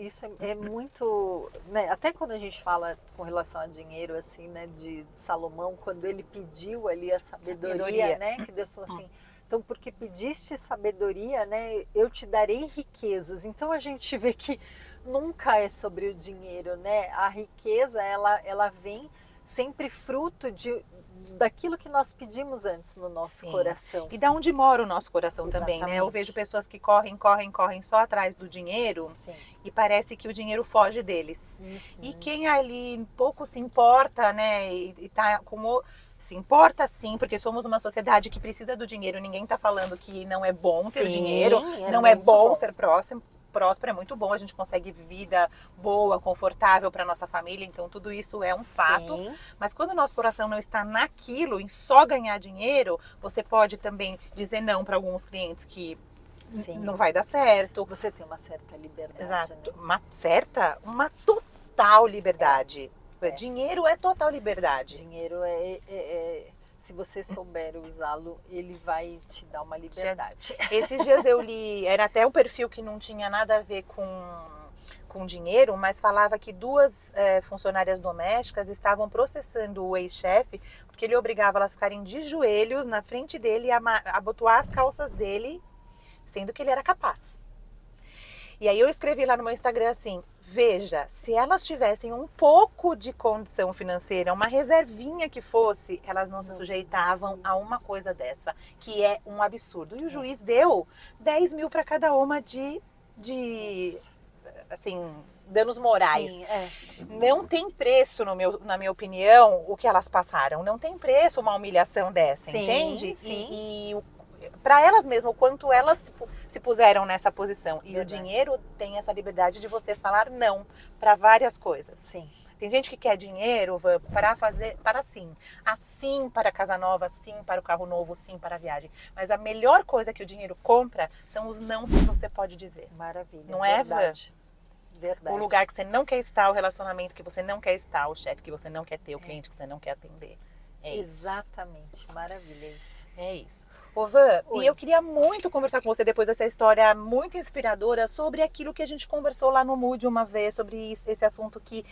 Isso é muito, né? Até quando a gente fala com relação a dinheiro, assim, né, de Salomão, quando ele pediu ali a sabedoria, né, que Deus falou assim, então porque pediste sabedoria, né, eu te darei riquezas. Então a gente vê que nunca é sobre o dinheiro, né? A riqueza, ela vem sempre fruto daquilo que nós pedimos antes no nosso Sim. coração. E da onde mora o nosso coração também, né? Eu Exatamente. vejo pessoas que correm só atrás do dinheiro. Sim. E parece que o dinheiro foge deles. E quem ali pouco se importa, né? E tá com se importa sim, porque somos uma sociedade que precisa do dinheiro. Ninguém tá falando que não é bom ter Sim, dinheiro, é não é muito bom bom. ser próspero, é muito bom, a gente consegue vida boa, confortável para nossa família, então tudo isso é um fato. Sim. Mas quando o nosso coração não está naquilo, em só ganhar dinheiro, você pode também dizer não para alguns clientes que Sim. não vai dar certo. Você tem uma certa liberdade, Exato, né? uma total liberdade. Dinheiro é total liberdade. Dinheiro se você souber usá-lo, ele vai te dar uma liberdade. Esses dias eu li, era até um perfil que não tinha nada a ver com dinheiro, mas falava que duas funcionárias domésticas estavam processando o ex-chefe porque ele obrigava elas a ficarem de joelhos na frente dele e abotoar as calças dele, sendo que ele era capaz. E aí eu escrevi lá no meu Instagram assim, veja, se elas tivessem um pouco de condição financeira, uma reservinha que fosse, elas não se sujeitavam a uma coisa dessa, que é um absurdo. E o juiz deu 10 mil para cada uma de assim, danos morais. Sim, Não tem preço, na minha opinião, o que elas passaram. Não tem preço uma humilhação dessa, Sim, entende? sim. E para elas mesmas, o quanto elas se puseram nessa posição. E Verdade. o dinheiro tem essa liberdade de você falar não para várias coisas. Sim. Tem gente que quer dinheiro para sim. Assim para a casa nova, sim para o carro novo, sim para a viagem. Mas a melhor coisa que o dinheiro compra são os nãos que você pode dizer. Maravilha. Não é, verdade. Verdade. O lugar que você não quer estar, o relacionamento que você não quer estar, o chefe que você não quer ter, o cliente que você não quer atender. É isso. Exatamente. Maravilha isso. É isso. Ô Van, Oi. e eu queria muito conversar com você depois dessa história muito inspiradora sobre aquilo que a gente conversou lá no Mood uma vez, sobre esse assunto que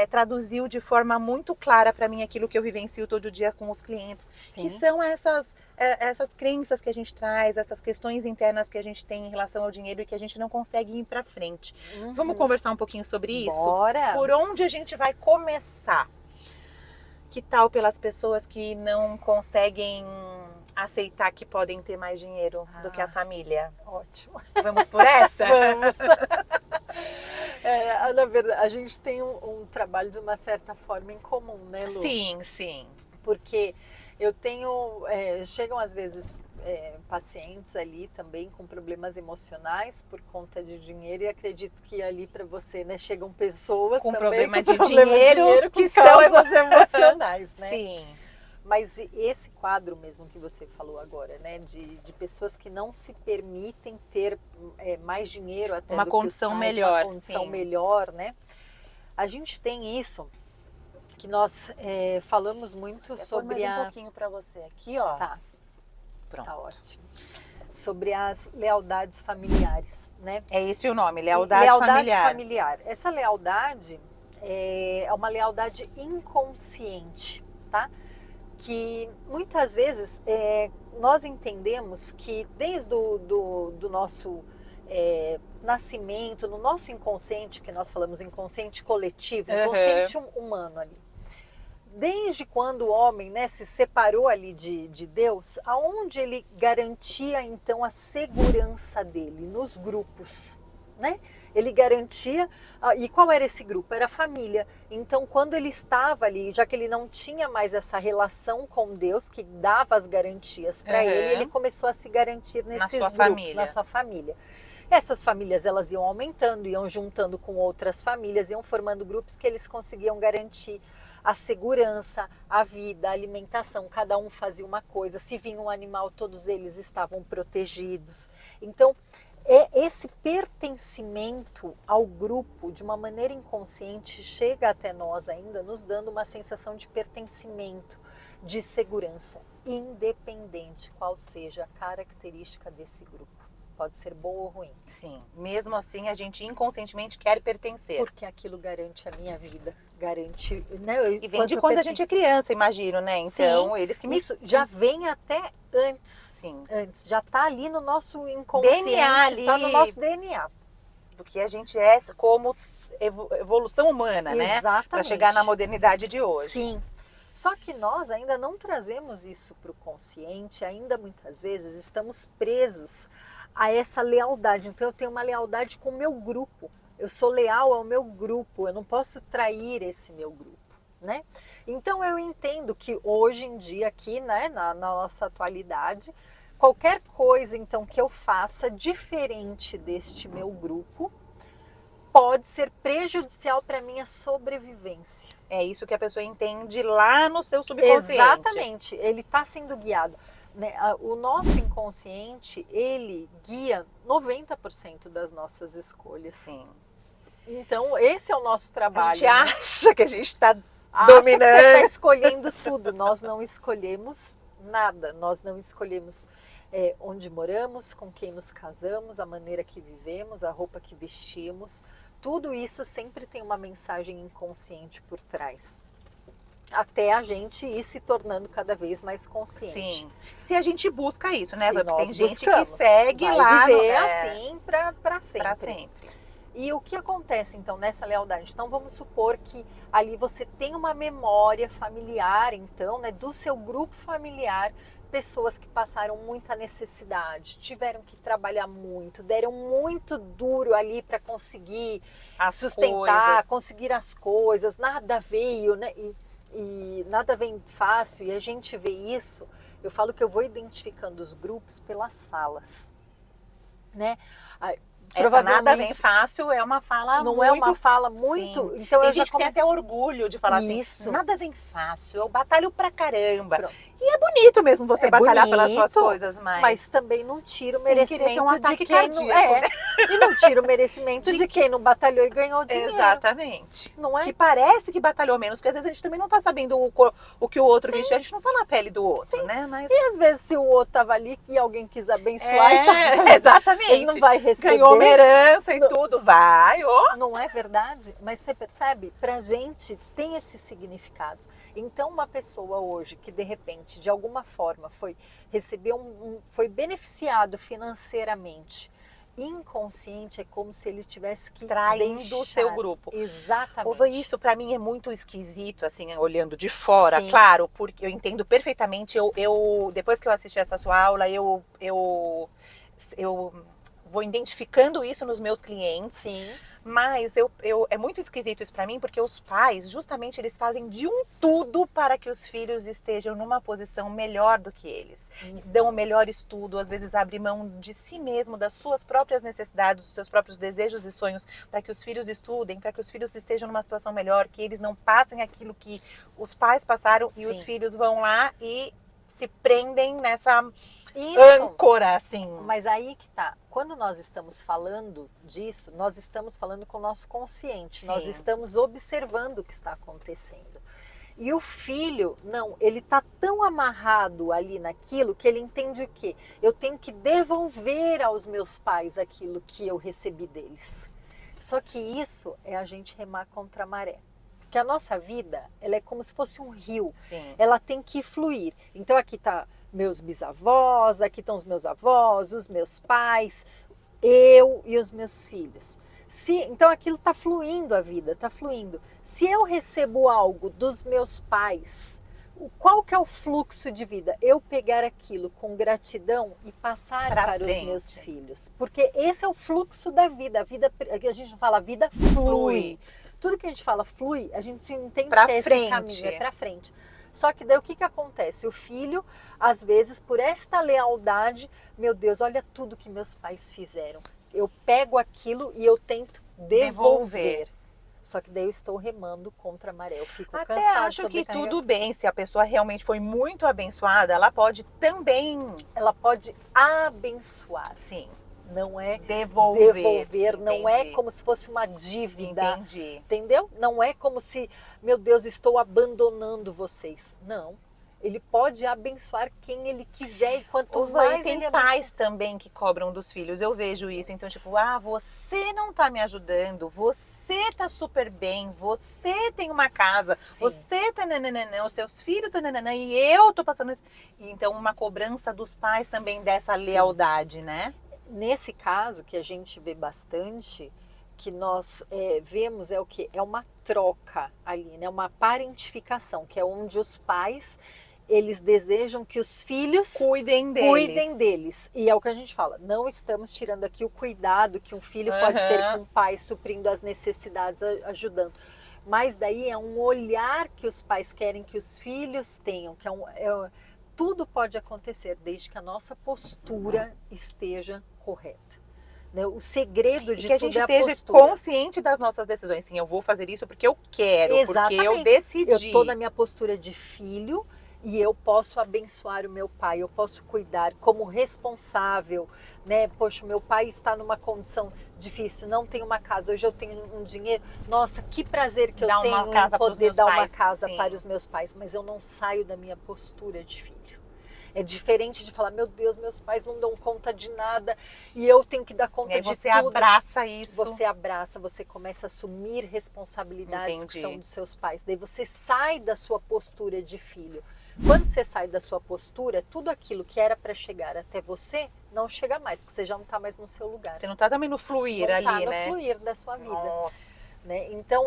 traduziu de forma muito clara para mim aquilo que eu vivencio todo dia com os clientes, Sim. que são essas crenças que a gente traz, essas questões internas que a gente tem em relação ao dinheiro e que a gente não consegue ir para frente. Vamos conversar um pouquinho sobre isso? Bora. Por onde a gente vai começar? Que tal pelas pessoas que não conseguem aceitar que podem ter mais dinheiro do que a família? Ótimo. Vamos por essa? Vamos. Na verdade, a gente tem um trabalho de uma certa forma em comum, né, Lu? Sim, sim. Porque eu tenho, chegam às vezes pacientes ali também com problemas emocionais por conta de dinheiro e acredito que ali para você, né, chegam pessoas Com também problema com de problema dinheiro de dinheiro que com são causas emocionais, né? Sim. Mas esse quadro mesmo que você falou agora, né, de pessoas que não se permitem ter mais dinheiro até Uma do que os condição pais, melhor, uma condição sim. melhor, né? A gente tem isso que nós falamos muito sobre mais um pouquinho para você aqui, ó. Tá, Pronto. tá ótimo. Sobre as lealdades familiares, né? É esse o nome, lealdade familiar. familiar. Essa lealdade é uma lealdade inconsciente, tá? Que muitas vezes nós entendemos que desde do nosso nascimento, no nosso inconsciente, que nós falamos inconsciente coletivo, inconsciente humano ali, desde quando o homem, né, se separou ali de Deus, aonde ele garantia então a segurança dele? Nos grupos, né? Ele garantia, e qual era esse grupo? Era a família. Então, quando ele estava ali, já que ele não tinha mais essa relação com Deus, que dava as garantias para ele começou a se garantir nesses grupos, família. na sua família. Essas famílias, elas iam aumentando, iam juntando com outras famílias, iam formando grupos que eles conseguiam garantir a segurança, a vida, a alimentação, cada um fazia uma coisa. Se vinha um animal, todos eles estavam protegidos. Então, esse pertencimento ao grupo, de uma maneira inconsciente, chega até nós ainda, nos dando uma sensação de pertencimento, de segurança, independente qual seja a característica desse grupo. Pode ser boa ou ruim. Sim, mesmo assim a gente inconscientemente quer pertencer. Porque aquilo garante a minha vida, garante, né? E vem de quando a gente é criança, imagino, né? Então, Sim, eles que isso já vem até antes. Sim. Antes, já está ali no nosso inconsciente, DNA ali, está no nosso DNA. Do que a gente é como evolução humana, né? Exatamente. Para chegar na modernidade de hoje. Sim. Só que nós ainda não trazemos isso para o consciente, ainda muitas vezes estamos presos a essa lealdade. Então eu tenho uma lealdade com o meu grupo. Eu sou leal ao meu grupo, eu não posso trair esse meu grupo, né? Então eu entendo que hoje em dia aqui, né, na nossa atualidade, qualquer coisa então que eu faça diferente deste meu grupo pode ser prejudicial para a minha sobrevivência. É isso que a pessoa entende lá no seu subconsciente. Exatamente, ele está sendo guiado. O nosso inconsciente, ele guia 90% das nossas escolhas. Sim. Então, esse é o nosso trabalho. A gente acha que a gente está dominando. Que você está dominando. escolhendo tudo. Nós não escolhemos nada. Nós não escolhemos onde moramos, com quem nos casamos, a maneira que vivemos, a roupa que vestimos. Tudo isso sempre tem uma mensagem inconsciente por trás. Até a gente ir se tornando cada vez mais consciente. Sim. Se a gente busca isso, né? Se Porque tem gente buscamos, que segue vai lá. viver assim para sempre. Para sempre. E o que acontece então nessa lealdade? Então vamos supor que ali você tem uma memória familiar, então, né, do seu grupo familiar, pessoas que passaram muita necessidade, tiveram que trabalhar muito, deram muito duro ali para conseguir sustentar, conseguir as coisas, nada veio, né? E nada vem fácil, e a gente vê isso. Eu falo que eu vou identificando os grupos pelas falas, né? Essa nada vem fácil é uma fala não muito... é uma fala muito... Sim. Então tem eu gente que tem até orgulho de falar isso. assim, nada vem fácil, eu batalho pra caramba. Pronto. E é bonito mesmo você batalhar pelas suas coisas, mas também não tira o sem merecimento querer ter um ataque de quem não cardíaco, né? E não tira o merecimento de quem não batalhou e ganhou dinheiro. Exatamente. Não é? Que parece que batalhou menos, porque às vezes a gente também não tá sabendo o que o outro vestiu, a gente não tá na pele do outro, né? Mas... E às vezes se o outro tava ali e alguém quis abençoar, exatamente. Ele não vai receber. Ganhou uma herança e tudo, vai. Não é verdade? Mas você percebe? Pra gente tem esses significados. Então uma pessoa hoje que de repente, de alguma forma, foi beneficiado financeiramente, inconsciente, é como se ele tivesse que traindo o seu grupo. Exatamente. Isso para mim é muito esquisito, assim, olhando de fora, Sim. claro, porque eu entendo perfeitamente. Eu depois que eu assisti essa sua aula, eu vou identificando isso nos meus clientes. Sim. Mas é muito esquisito isso pra mim, porque os pais, justamente, eles fazem de um tudo para que os filhos estejam numa posição melhor do que eles. Dão o melhor estudo, às vezes abrem mão de si mesmo, das suas próprias necessidades, dos seus próprios desejos e sonhos, para que os filhos estudem, para que os filhos estejam numa situação melhor, que eles não passem aquilo que os pais passaram e os Sim. filhos vão lá e se prendem nessa Isso. âncora, assim. Mas aí que tá. Quando nós estamos falando disso, nós estamos falando com o nosso consciente. Sim. Nós estamos observando o que está acontecendo. E o filho, não, ele tá tão amarrado ali naquilo que ele entende o quê? Eu tenho que devolver aos meus pais aquilo que eu recebi deles. Só que isso é a gente remar contra a maré. Porque a nossa vida, ela é como se fosse um rio. Sim. Ela tem que fluir. Então aqui tá meus bisavós, aqui estão os meus avós, os meus pais, eu e os meus filhos. Então aquilo está fluindo, a vida está fluindo. Se eu recebo algo dos meus pais, qual que é o fluxo de vida? Eu pegar aquilo com gratidão e passar para os meus filhos. Porque esse é o fluxo da vida. A gente não fala, a vida flui. Tudo que a gente fala flui, a gente entende pra que é esse caminho, é para frente. Só que daí o que acontece? O filho, às vezes, por esta lealdade, meu Deus, olha tudo que meus pais fizeram. Eu pego aquilo e eu tento devolver. Só que daí eu estou remando contra a maré. Eu fico Até cansada. acho que tudo bem, se a pessoa realmente foi muito abençoada, ela pode também... Ela pode abençoar. Sim. Não é devolver, não é como se fosse uma dívida. Entendi. Entendeu? Não é como se, meu Deus, estou abandonando vocês. Não. Ele pode abençoar quem ele quiser e quanto mais tem ele pais também que cobram dos filhos, eu vejo isso. Então, tipo, você não tá me ajudando, você tá super bem, você tem uma casa, Sim. você tá nananana, os seus filhos tá nananana, e eu tô passando isso. E, então, uma cobrança dos pais também dessa lealdade, né? Nesse caso, que a gente vê bastante, que nós vemos é o quê? É uma troca ali, né? Uma parentificação, que é onde os pais, eles desejam que os filhos cuidem deles. E é o que a gente fala, não estamos tirando aqui o cuidado que um filho pode ter com o pai, suprindo as necessidades, ajudando. Mas daí é um olhar que os pais querem que os filhos tenham, que tudo pode acontecer desde que a nossa postura esteja correta. O segredo de tudo é a tudo gente é a esteja postura. consciente das nossas decisões. Sim, eu vou fazer isso porque eu quero, Exatamente. porque eu decidi. Eu estou na minha postura de filho e eu posso abençoar o meu pai, eu posso cuidar como responsável, né? Poxa, meu pai está numa condição difícil, não tem uma casa, hoje eu tenho um dinheiro, nossa, que prazer que eu tenho em poder dar uma casa para os meus pais, mas eu não saio da minha postura de filho. É diferente de falar, meu Deus, meus pais não dão conta de nada e eu tenho que dar conta de tudo. Você abraça isso. Você abraça, você começa a assumir responsabilidades que são dos seus pais. Daí você sai da sua postura de filho. Quando você sai da sua postura, tudo aquilo que era para chegar até você, não chega mais, porque você já não está mais no seu lugar. Você não está também no fluir não ali, tá né? No fluir da sua vida. Nossa. Né? Então,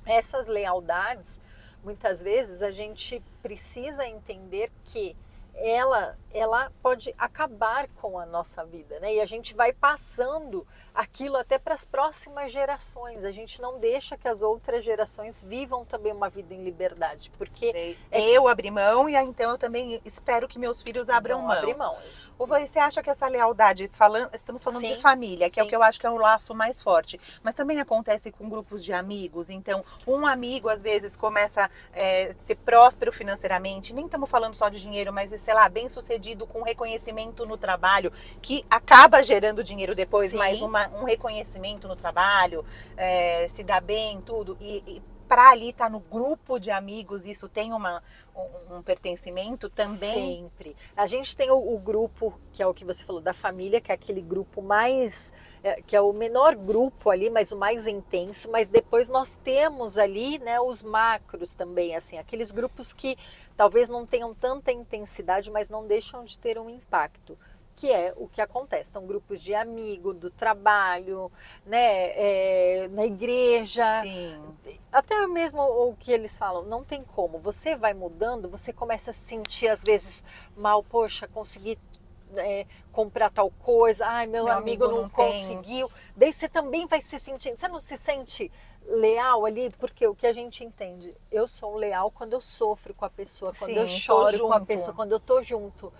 essas lealdades, muitas vezes a gente precisa entender que ela pode acabar com a nossa vida, né? E a gente vai passando aquilo até para as próximas gerações. A gente não deixa que as outras gerações vivam também uma vida em liberdade, porque eu abri mão e então eu também espero que meus filhos abram mão. Abrir mão. Ou você acha que essa lealdade, estamos falando de família, que é o que eu acho que é o laço mais forte, mas também acontece com grupos de amigos. Então, um amigo às vezes começa a ser próspero financeiramente, nem estamos falando só de dinheiro, mas sei lá, bem sucedido com reconhecimento no trabalho, que acaba gerando dinheiro depois, mas um reconhecimento no trabalho, se dá bem, tudo, e para ali estar no grupo de amigos, isso tem um pertencimento também? Sempre. A gente tem o grupo, que é o que você falou, da família, que é aquele grupo mais, que é o menor grupo ali, mas o mais intenso, mas depois nós temos ali, né, os macros também, assim, aqueles grupos que talvez não tenham tanta intensidade, mas não deixam de ter um impacto. Que é o que acontece, então grupos de amigo, do trabalho, né, na igreja, até mesmo o que eles falam, não tem como, você vai mudando, você começa a se sentir às vezes mal, poxa, consegui comprar tal coisa, ai, meu amigo não tem. conseguiu. Daí você também vai se sentindo, você não se sente leal ali? Porque o que a gente entende, eu sou leal quando eu sofro com a pessoa, quando eu Sim, choro tô com a junto. pessoa, quando eu tô junto.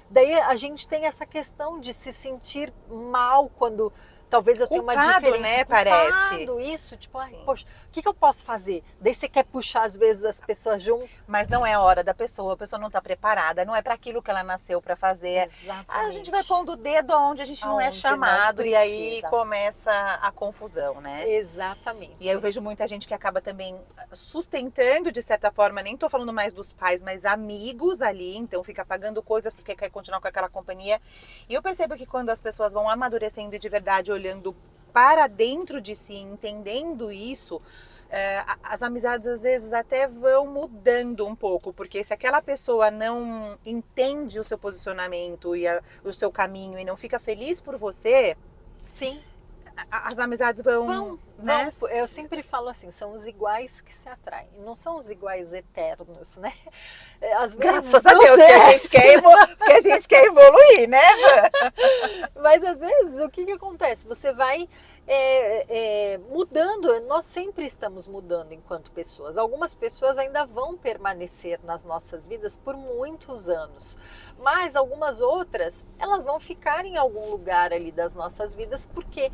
Daí a gente tem essa questão de se sentir mal quando talvez eu tenha uma Culpado, diferença. né, Culpado, parece. isso, tipo, ai, Sim. poxa, o que eu posso fazer? Daí você quer puxar às vezes as pessoas junto. Mas não é a hora da pessoa, a pessoa não está preparada, não é para aquilo que ela nasceu para fazer. Exatamente. A gente vai pondo o dedo onde a gente não é Aonde não chamado e aí precisa. começa a confusão, né? Exatamente. E aí eu vejo muita gente que acaba também sustentando, de certa forma, nem tô falando mais dos pais, mas amigos ali, então fica pagando coisas porque quer continuar com aquela companhia. E eu percebo que quando as pessoas vão amadurecendo e de verdade olhando para dentro de si, entendendo isso, as amizades às vezes até vão mudando um pouco, porque se aquela pessoa não entende o seu posicionamento e o seu caminho e não fica feliz por você, Sim. as amizades vão, né? Eu sempre falo assim, são os iguais que se atraem, não são os iguais eternos, né? Às vezes, graças a Deus, que a gente quer evoluir, né? Mas às vezes o que acontece? Você vai mudando, nós sempre estamos mudando enquanto pessoas. Algumas pessoas ainda vão permanecer nas nossas vidas por muitos anos, mas algumas outras, elas vão ficar em algum lugar ali das nossas vidas, porque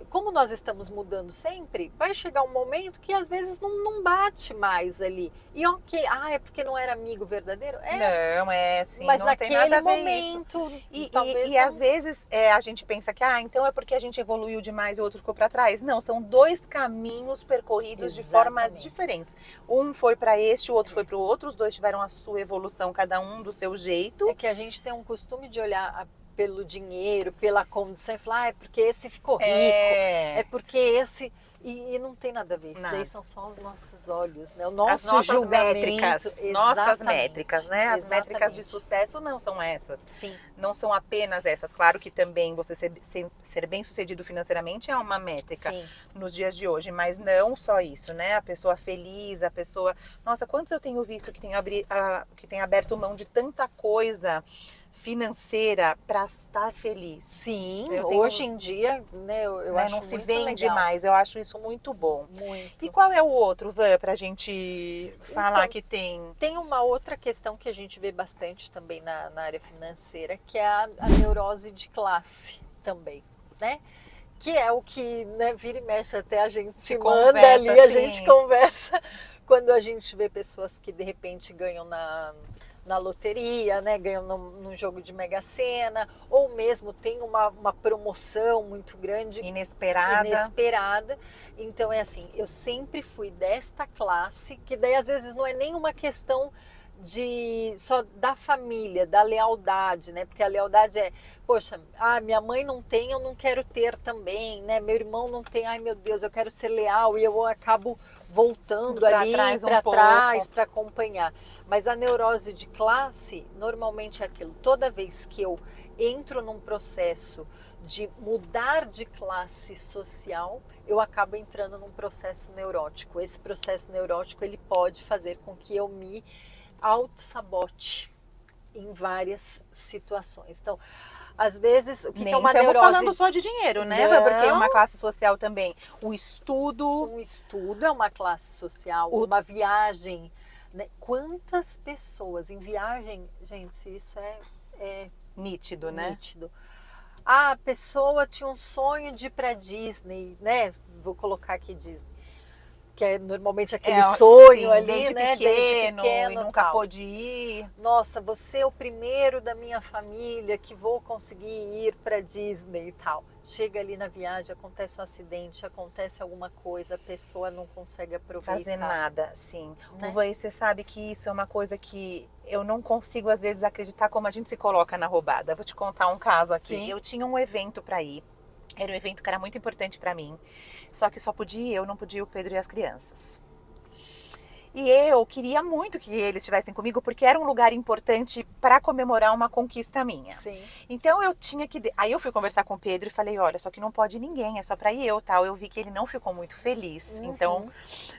como nós estamos mudando sempre, vai chegar um momento que às vezes não bate mais ali. E ok, é porque não era amigo verdadeiro? Não, assim, mas não naquele tem nada a ver momento, isso. talvez E às vezes a gente pensa que, então é porque a gente evoluiu demais e o outro ficou para trás. Não, são dois caminhos percorridos de formas diferentes. Um foi para este, o outro foi para o outro, os dois tiveram a sua evolução, cada um do seu jeito. É que a gente tem um costume de olhar pelo dinheiro, pela condição e falar, é porque esse ficou rico, é porque esse... E não tem nada a ver, isso daí são só os nossos olhos, né? O nosso julgamento. Nossas métricas, né? As Exatamente. métricas de sucesso não são essas. Sim. Não são apenas essas. Claro que também você ser bem sucedido financeiramente é uma métrica nos dias de hoje, mas não só isso, né? A pessoa feliz, a pessoa... Nossa, quantos eu tenho visto que tem aberto mão de tanta coisa financeira para estar feliz? Sim, hoje em dia, né, eu acho não se muito vende legal. mais, eu acho isso muito bom. Muito. E qual é o outro, Van, pra gente falar que tem? Tem uma outra questão que a gente vê bastante também na área financeira, que é a neurose de classe também, né? Que é o que, né, vira e mexe, até a gente se manda ali, a gente conversa quando a gente vê pessoas que de repente ganham na loteria, né, ganham num jogo de Mega Sena, ou mesmo tem uma promoção muito grande, inesperada. Então é assim, eu sempre fui desta classe, que daí às vezes não é nenhuma questão só da família, da lealdade, né? Porque a lealdade é, poxa, minha mãe não tem, eu não quero ter também, né? Meu irmão não tem, ai meu Deus, eu quero ser leal, e eu acabo voltando ali para trás para acompanhar. Mas a neurose de classe, normalmente é aquilo. Toda vez que eu entro num processo de mudar de classe social, eu acabo entrando num processo neurótico. Esse processo neurótico, ele pode fazer com que eu me auto-sabote em várias situações. Então, às vezes, o que é uma neurose? Estamos falando só de dinheiro, né? Não. Porque é uma classe social também. Um estudo é uma classe social, uma viagem. Né? Quantas pessoas em viagem, gente, isso é nítido, né? Nítido. A pessoa tinha um sonho de ir para Disney, né? Vou colocar aqui Disney. Que é normalmente aquele sonho ali, desde né? Pequeno, desde pequeno e nunca pôde ir. Nossa, você é o primeiro da minha família que vou conseguir ir para Disney e tal. Chega ali na viagem, acontece um acidente, acontece alguma coisa, a pessoa não consegue aproveitar. Fazer nada, sim. Né? Você sabe que isso é uma coisa que eu não consigo às vezes acreditar como a gente se coloca na roubada. Vou te contar um caso aqui. Sim. Eu tinha um evento para ir. Era um evento que era muito importante para mim. Só que só podia eu, não podia o Pedro e as crianças. E eu queria muito que eles estivessem comigo, porque era um lugar importante para comemorar uma conquista minha. Sim. Então eu tinha que. Aí eu fui conversar com o Pedro e falei: olha, só que não pode ninguém, é só para ir eu, tal. Eu vi que ele não ficou muito feliz. Então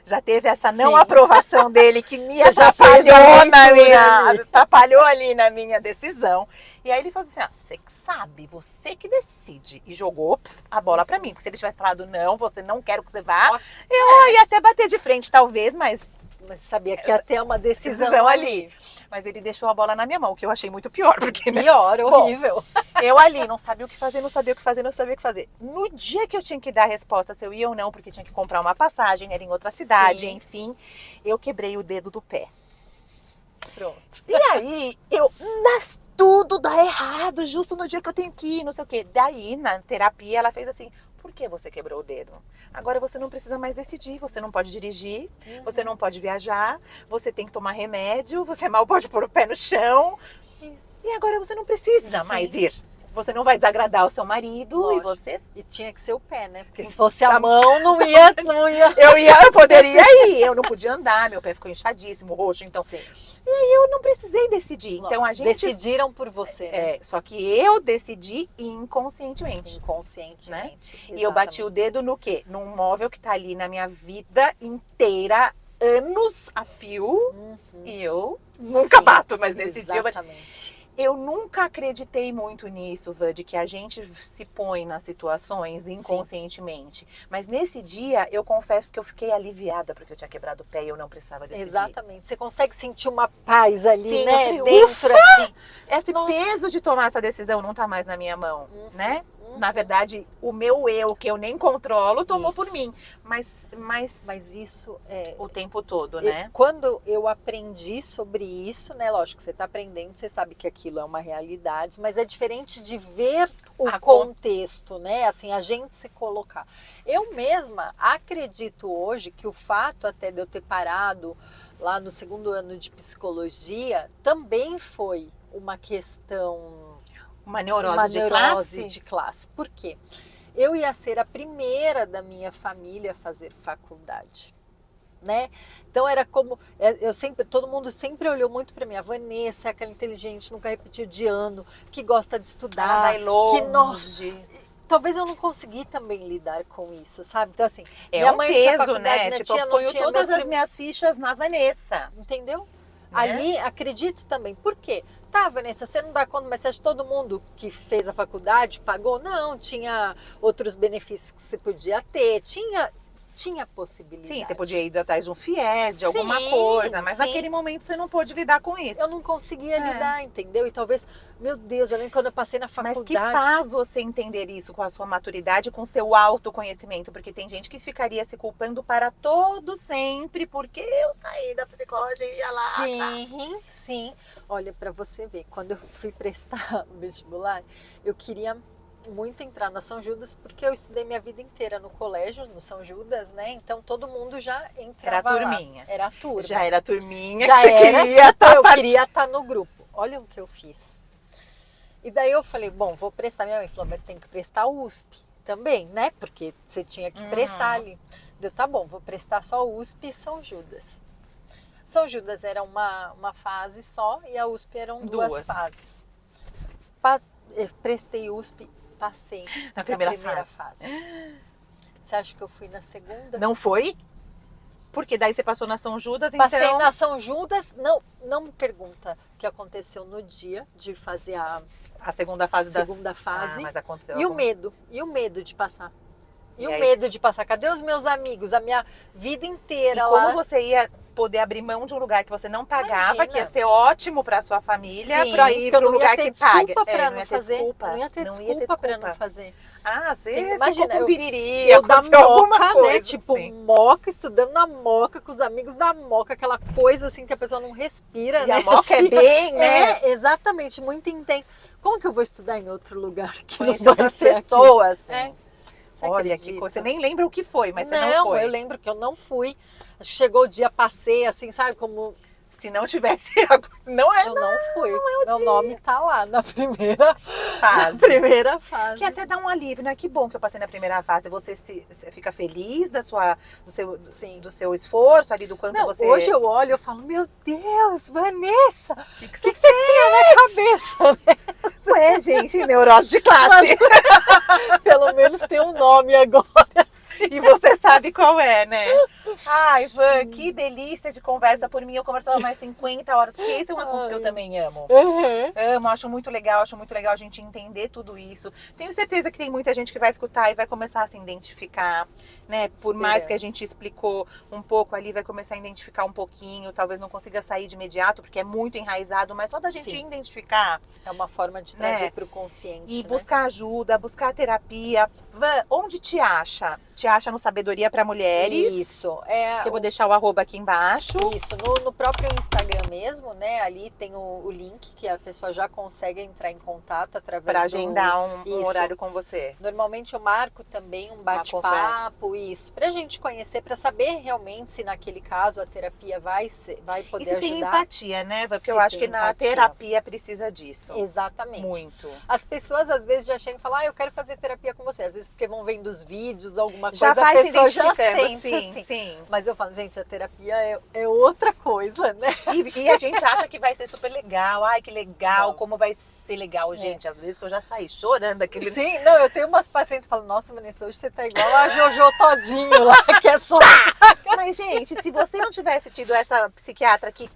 já teve essa não Sim. aprovação dele que me Você já fez a atrapalhou ali na minha decisão. E aí ele falou assim: você que sabe, você que decide. E jogou a bola para mim. Porque se ele tivesse falado não, você não quero que você vá, eu ia até bater de frente, talvez, mas sabia que ia ter uma decisão ali. Mas ele deixou a bola na minha mão, que eu achei muito pior. Porque, né? Pior, horrível. Bom, eu ali não sabia o que fazer, não sabia o que fazer, não sabia o que fazer. No dia que eu tinha que dar a resposta se eu ia ou não, porque tinha que comprar uma passagem, era em outra cidade, Sim. enfim, eu quebrei o dedo do pé. Pronto. E aí, mas tudo dá errado, justo no dia que eu tenho que ir, não sei o quê. Daí, na terapia, ela fez assim: por que você quebrou o dedo? Agora você não precisa mais decidir, você não pode dirigir, você não pode viajar, você tem que tomar remédio, você mal pode pôr o pé no chão. Isso. E agora você não precisa mais ir. Você não vai desagradar o seu marido. Lógico. E você... E tinha que ser o pé, né? Porque se fosse a mão, não ia. Eu poderia ir, eu não podia andar, meu pé ficou inchadíssimo, roxo, então... Sim. E aí eu não precisei decidir. Então a gente... Decidiram por você, né? Só que eu decidi inconscientemente. Inconscientemente. E eu bati o dedo no quê? Num móvel que tá ali na minha vida inteira, anos a fio. E eu nunca bato, mas nesse dia eu bati. Eu nunca acreditei muito nisso, Vã, de que a gente se põe nas situações inconscientemente. Sim. Mas nesse dia, eu confesso que eu fiquei aliviada porque eu tinha quebrado o pé e eu não precisava decidir. Exatamente. Você consegue sentir uma paz ali, sim, né? Falei, dentro, assim. Esse peso de tomar essa decisão não tá mais na minha mão, né? Na verdade, o meu eu, que eu nem controlo, tomou por mim. Mas isso é... o tempo todo, né? Quando eu aprendi sobre isso, né? Lógico que você está aprendendo, você sabe que aquilo é uma realidade, mas é diferente de ver o contexto, né? Assim, a gente se colocar. Eu mesma acredito hoje que o fato até de eu ter parado lá no 2º ano de psicologia também foi uma questão... Uma neurose de classe. Por quê? Eu ia ser a primeira da minha família a fazer faculdade, né? Então era como todo mundo sempre olhou muito para mim, a Vanessa é aquela inteligente, nunca repetiu de ano, que gosta de estudar, ela vai longe. Que nossa, talvez eu não consegui também lidar com isso, sabe? Então assim, minha mãe peso, tinha faculdade, né? Tipo, eu ponho todas as minhas fichas na Vanessa, entendeu? Ali, acredito também. Por quê? Tá, Vanessa, você não dá conta, mas você acha que todo mundo que fez a faculdade pagou? Não, tinha outros benefícios que você podia ter, tinha possibilidade. Sim, você podia ir atrás de um FIES, de alguma coisa, mas naquele momento você não pôde lidar com isso. Eu não conseguia lidar, entendeu? E talvez, meu Deus, eu lembro quando eu passei na faculdade. Mas que paz você entender isso com a sua maturidade, com o seu autoconhecimento, porque tem gente que ficaria se culpando para todo sempre, porque eu saí da psicologia lá. Sim. Olha, para você ver, quando eu fui prestar o vestibular, eu queria muito entrar na São Judas, porque eu estudei minha vida inteira no colégio, no São Judas, né? Então todo mundo já entrava. Era a turminha. Era a turma. Já era a turminha já que você queria eu queria estar no grupo. Olha o que eu fiz. E daí eu falei, bom, vou prestar. Minha mãe falou, mas tem que prestar USP também, né? Porque você tinha que prestar ali. Deu, tá bom, vou prestar só USP e São Judas. São Judas era uma fase só e a USP eram duas fases. Prestei USP, passei na primeira fase. Você acha que eu fui na segunda? Não foi? Porque daí você passou na São Judas, Passei então... na São Judas, não me pergunta o que aconteceu no dia de fazer a segunda fase. Mas aconteceu e o medo de passar. E o medo de passar. Cadê os meus amigos? A minha vida inteira lá. Como você ia poder abrir mão de um lugar que você não pagava, imagina, que ia ser ótimo para sua família, para ir para um lugar que paga. Para não fazer. Não ia ter desculpa para não fazer. Ah, você imagina, ficou com piriri, eu da Moca, coisa, né? Tipo, Moca, estudando na Moca, com os amigos da Moca, aquela coisa assim que a pessoa não respira, e né? a Moca assim, é bem, né? Exatamente, muito intenso. Como que eu vou estudar em outro lugar que conhecer não vai ser pessoas? Olha que coisa. Você nem lembra o que foi, mas você não foi. Não, eu lembro que eu não fui. Chegou o dia, passei assim, sabe? Como Se não tivesse, não é Eu não fui. Meu nome tá lá na primeira fase. Na primeira fase. Que até dá um alívio, né? Que bom que eu passei na primeira fase. Você fica feliz Sim. do seu esforço ali, do quanto Não, você... hoje eu olho e falo, meu Deus, Vanessa, o que que você tinha na cabeça? Né? Ué, gente, neurose de classe. Pelo menos tem um nome agora. Assim. E você sabe qual é, né? Ai, Van, que delícia de conversa. Por mim, eu conversava mais 50 horas, porque esse é um assunto que eu também amo. Uhum. Amo, acho muito legal a gente entender tudo isso. Tenho certeza que tem muita gente que vai escutar e vai começar a se identificar, né? Por mais que a gente explicou um pouco ali, vai começar a identificar um pouquinho, talvez não consiga sair de imediato, porque é muito enraizado, mas só da gente Sim. identificar. É uma forma de trazer para o consciente. E né? buscar ajuda, buscar terapia. Van, onde te acha? Te acha no Sabedoria para Mulheres? Isso. Que eu vou deixar o arroba aqui embaixo. Isso, no próprio Instagram mesmo, né? Ali tem o link que a pessoa já consegue entrar em contato através para agendar um Isso. horário com você. Normalmente eu marco também um bate-papo, isso, pra gente conhecer, pra saber realmente se naquele caso a terapia vai poder e se ajudar. tem empatia, né? Porque Se eu acho que tem na empatia. terapia precisa disso. Exatamente. Muito. As pessoas às vezes já chegam e falam, eu quero fazer terapia com você. Às vezes porque vão vendo os vídeos, alguma Já coisa, a vai pessoa se já identificando, sente sim, assim. sim. Mas eu falo, gente, a terapia é outra coisa, né? E a gente acha que vai ser super legal. Ai, que legal, Não. como vai ser legal, gente. Às vezes que eu já saí chorando aquele... Sim, não, eu tenho umas pacientes que falam, nossa, Vanessa, hoje você tá igual a Jojo Todinho lá, que é só... Mas, gente, se você não tivesse tido essa psiquiatra que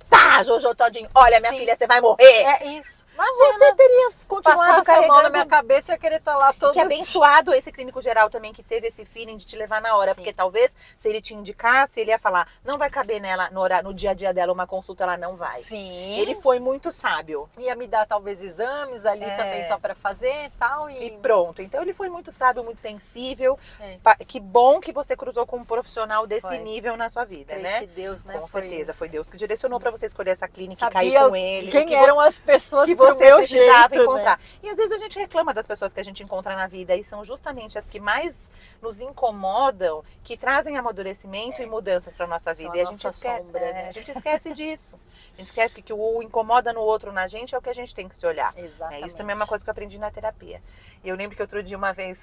Jojo Todinho, olha, minha Sim. filha, você vai morrer. É isso. Imagina. Você teria continuado Passasse a mão na carregando. minha cabeça e ia querer estar lá todo Que abençoado esse clínico geral também que teve esse feeling de te levar na hora. Sim. Porque talvez, se ele te indicasse, ele ia falar, não vai caber nela no dia a dia dela uma consulta, ela não vai. Sim. Ele foi muito sábio. Ia me dar talvez exames ali também só pra fazer e tal. E pronto. Então ele foi muito sábio, muito sensível. É. Que bom que você cruzou com um profissional desse Foi. nível na sua vida, Creio né? que Deus, né? Com certeza, foi Deus que direcionou pra você escolher essa clínica e Sabia cair com ele. quem que eram você, as pessoas que pro você meu precisava jeito, encontrar. né? E às vezes a gente reclama das pessoas que a gente encontra na vida e são justamente as que mais nos incomodam, que trazem amadurecimento e mudanças para nossa São vida. a E a gente nossa esquece, sombra, né? a gente esquece disso. A gente esquece que o incomoda no outro, na gente, é o que a gente tem que se olhar. Exatamente. Isso também é uma coisa que eu aprendi na terapia. E eu lembro que outro dia, uma vez,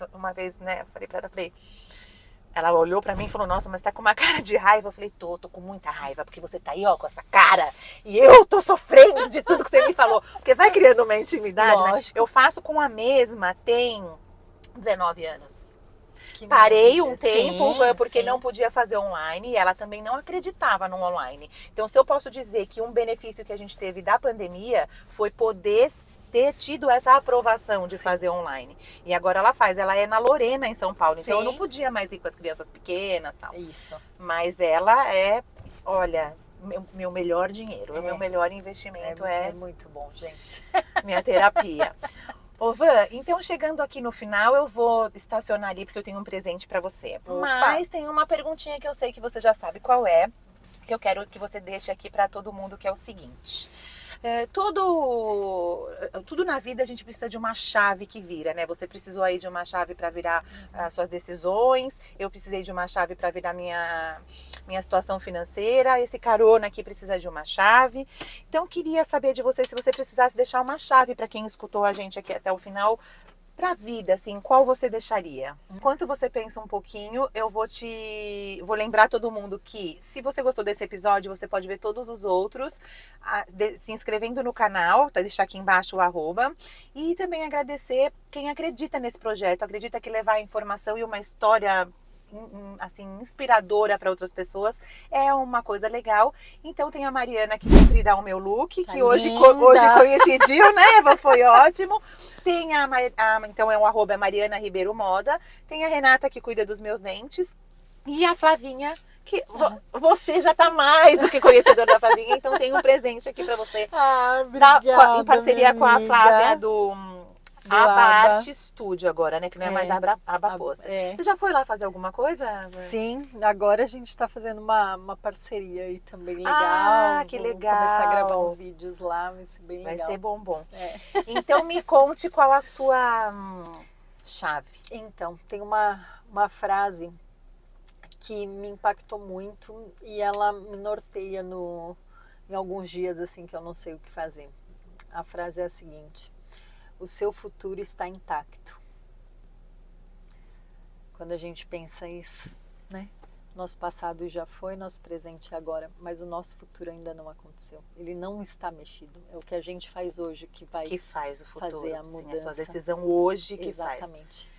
né, eu falei pra ela, ela olhou pra mim e falou, nossa, mas tá com uma cara de raiva. Eu falei, tô com muita raiva, porque você tá aí, ó, com essa cara. E eu tô sofrendo de tudo que você me falou. Porque vai criando uma intimidade, né? Lógico. Eu faço com a mesma, tem 19 anos. Que Parei maravilha. um tempo, Sim, porque sim. não podia fazer online e ela também não acreditava no online. Então, se eu posso dizer que um benefício que a gente teve da pandemia foi poder ter tido essa aprovação de fazer online. E agora ela é na Lorena, em São Paulo. Então, eu não Sim. podia mais ir com as crianças pequenas e tal. Isso. Mas ela é, olha, meu melhor dinheiro, o meu É. melhor investimento É muito bom, gente. minha terapia. Ô Van, então chegando aqui no final, eu vou estacionar ali porque eu tenho um presente pra você. Opa. Mas tem uma perguntinha que eu sei que você já sabe qual é, que eu quero que você deixe aqui pra todo mundo, que é o seguinte. Tudo na vida a gente precisa de uma chave que vira, né? Você precisou aí de uma chave para virar as suas decisões, eu precisei de uma chave para virar minha situação financeira, esse carona aqui precisa de uma chave. Então, queria saber de você se você precisasse deixar uma chave para quem escutou a gente aqui até o final, pra vida, assim, qual você deixaria? Enquanto você pensa um pouquinho, eu vou lembrar todo mundo que, se você gostou desse episódio, você pode ver todos os outros, se inscrevendo no canal, tá? Deixar aqui embaixo o arroba, e também agradecer quem acredita nesse projeto, acredita que levar a informação e uma história assim, inspiradora para outras pessoas é uma coisa legal. Então tem a Mariana que sempre dá o meu look, Tá que hoje linda. coincidiu, né, Eva? Foi ótimo. Tem então é o arroba Mariana Ribeiro Moda. Tem a Renata que cuida dos meus dentes. E a Flavinha, que você já tá mais do que conhecedora da Flavinha, então tem um presente aqui para você. Obrigada, Em parceria com a amiga. Flávia do Aba Aba. Arte Studio agora, né? Que não é mais Aba Poster. É. Você já foi lá fazer alguma coisa? Sim, agora a gente tá fazendo uma parceria aí também legal. Ah, que Vou legal. começar a gravar uns vídeos lá, vai ser bem legal. Vai ser bom. É. Então me conte qual a sua chave. Então, tem uma frase que me impactou muito e ela me norteia em alguns dias assim que eu não sei o que fazer. A frase é a seguinte: o seu futuro está intacto. Quando a gente pensa isso, né? Nosso passado já foi, nosso presente é agora, mas o nosso futuro ainda não aconteceu. Ele não está mexido. É o que a gente faz hoje que vai faz o futuro, fazer a sim, mudança. a sua decisão hoje que faz. Exatamente.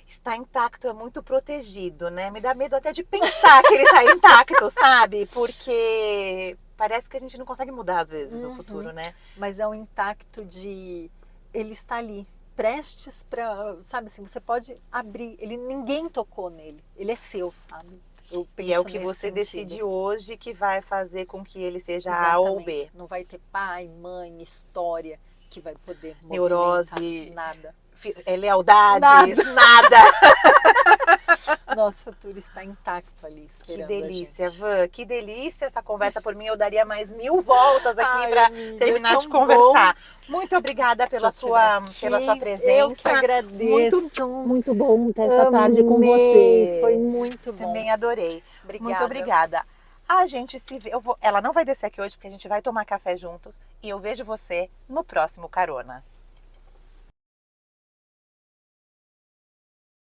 Está intacto, é muito protegido, né? Me dá medo até de pensar que ele está intacto, sabe? Porque parece que a gente não consegue mudar às vezes o futuro, né? Mas é um intacto de ele está ali, prestes para, sabe assim, você pode abrir, ninguém tocou nele, ele é seu, sabe? Eu penso E é o que nesse você sentido. decide hoje que vai fazer com que ele seja A ou B. Exatamente. Não vai ter pai, mãe, história que vai poder Neurose, movimentar nada. Lealdades, nada. Nosso futuro está intacto ali, Que esperando delícia, a gente. Van, que delícia essa conversa. Por mim, eu daria mais 1000 voltas aqui Ai, para amiga, terminar tão de conversar. bom. Muito obrigada pela Deixa eu sua tirar aqui. presença. Eu que agradeço. Muito bom ter essa tarde com Amei, você. foi muito bom. Também adorei. Obrigada. Muito obrigada. A gente se vê. Ela não vai descer aqui hoje porque a gente vai tomar café juntos. E eu vejo você no próximo Carona.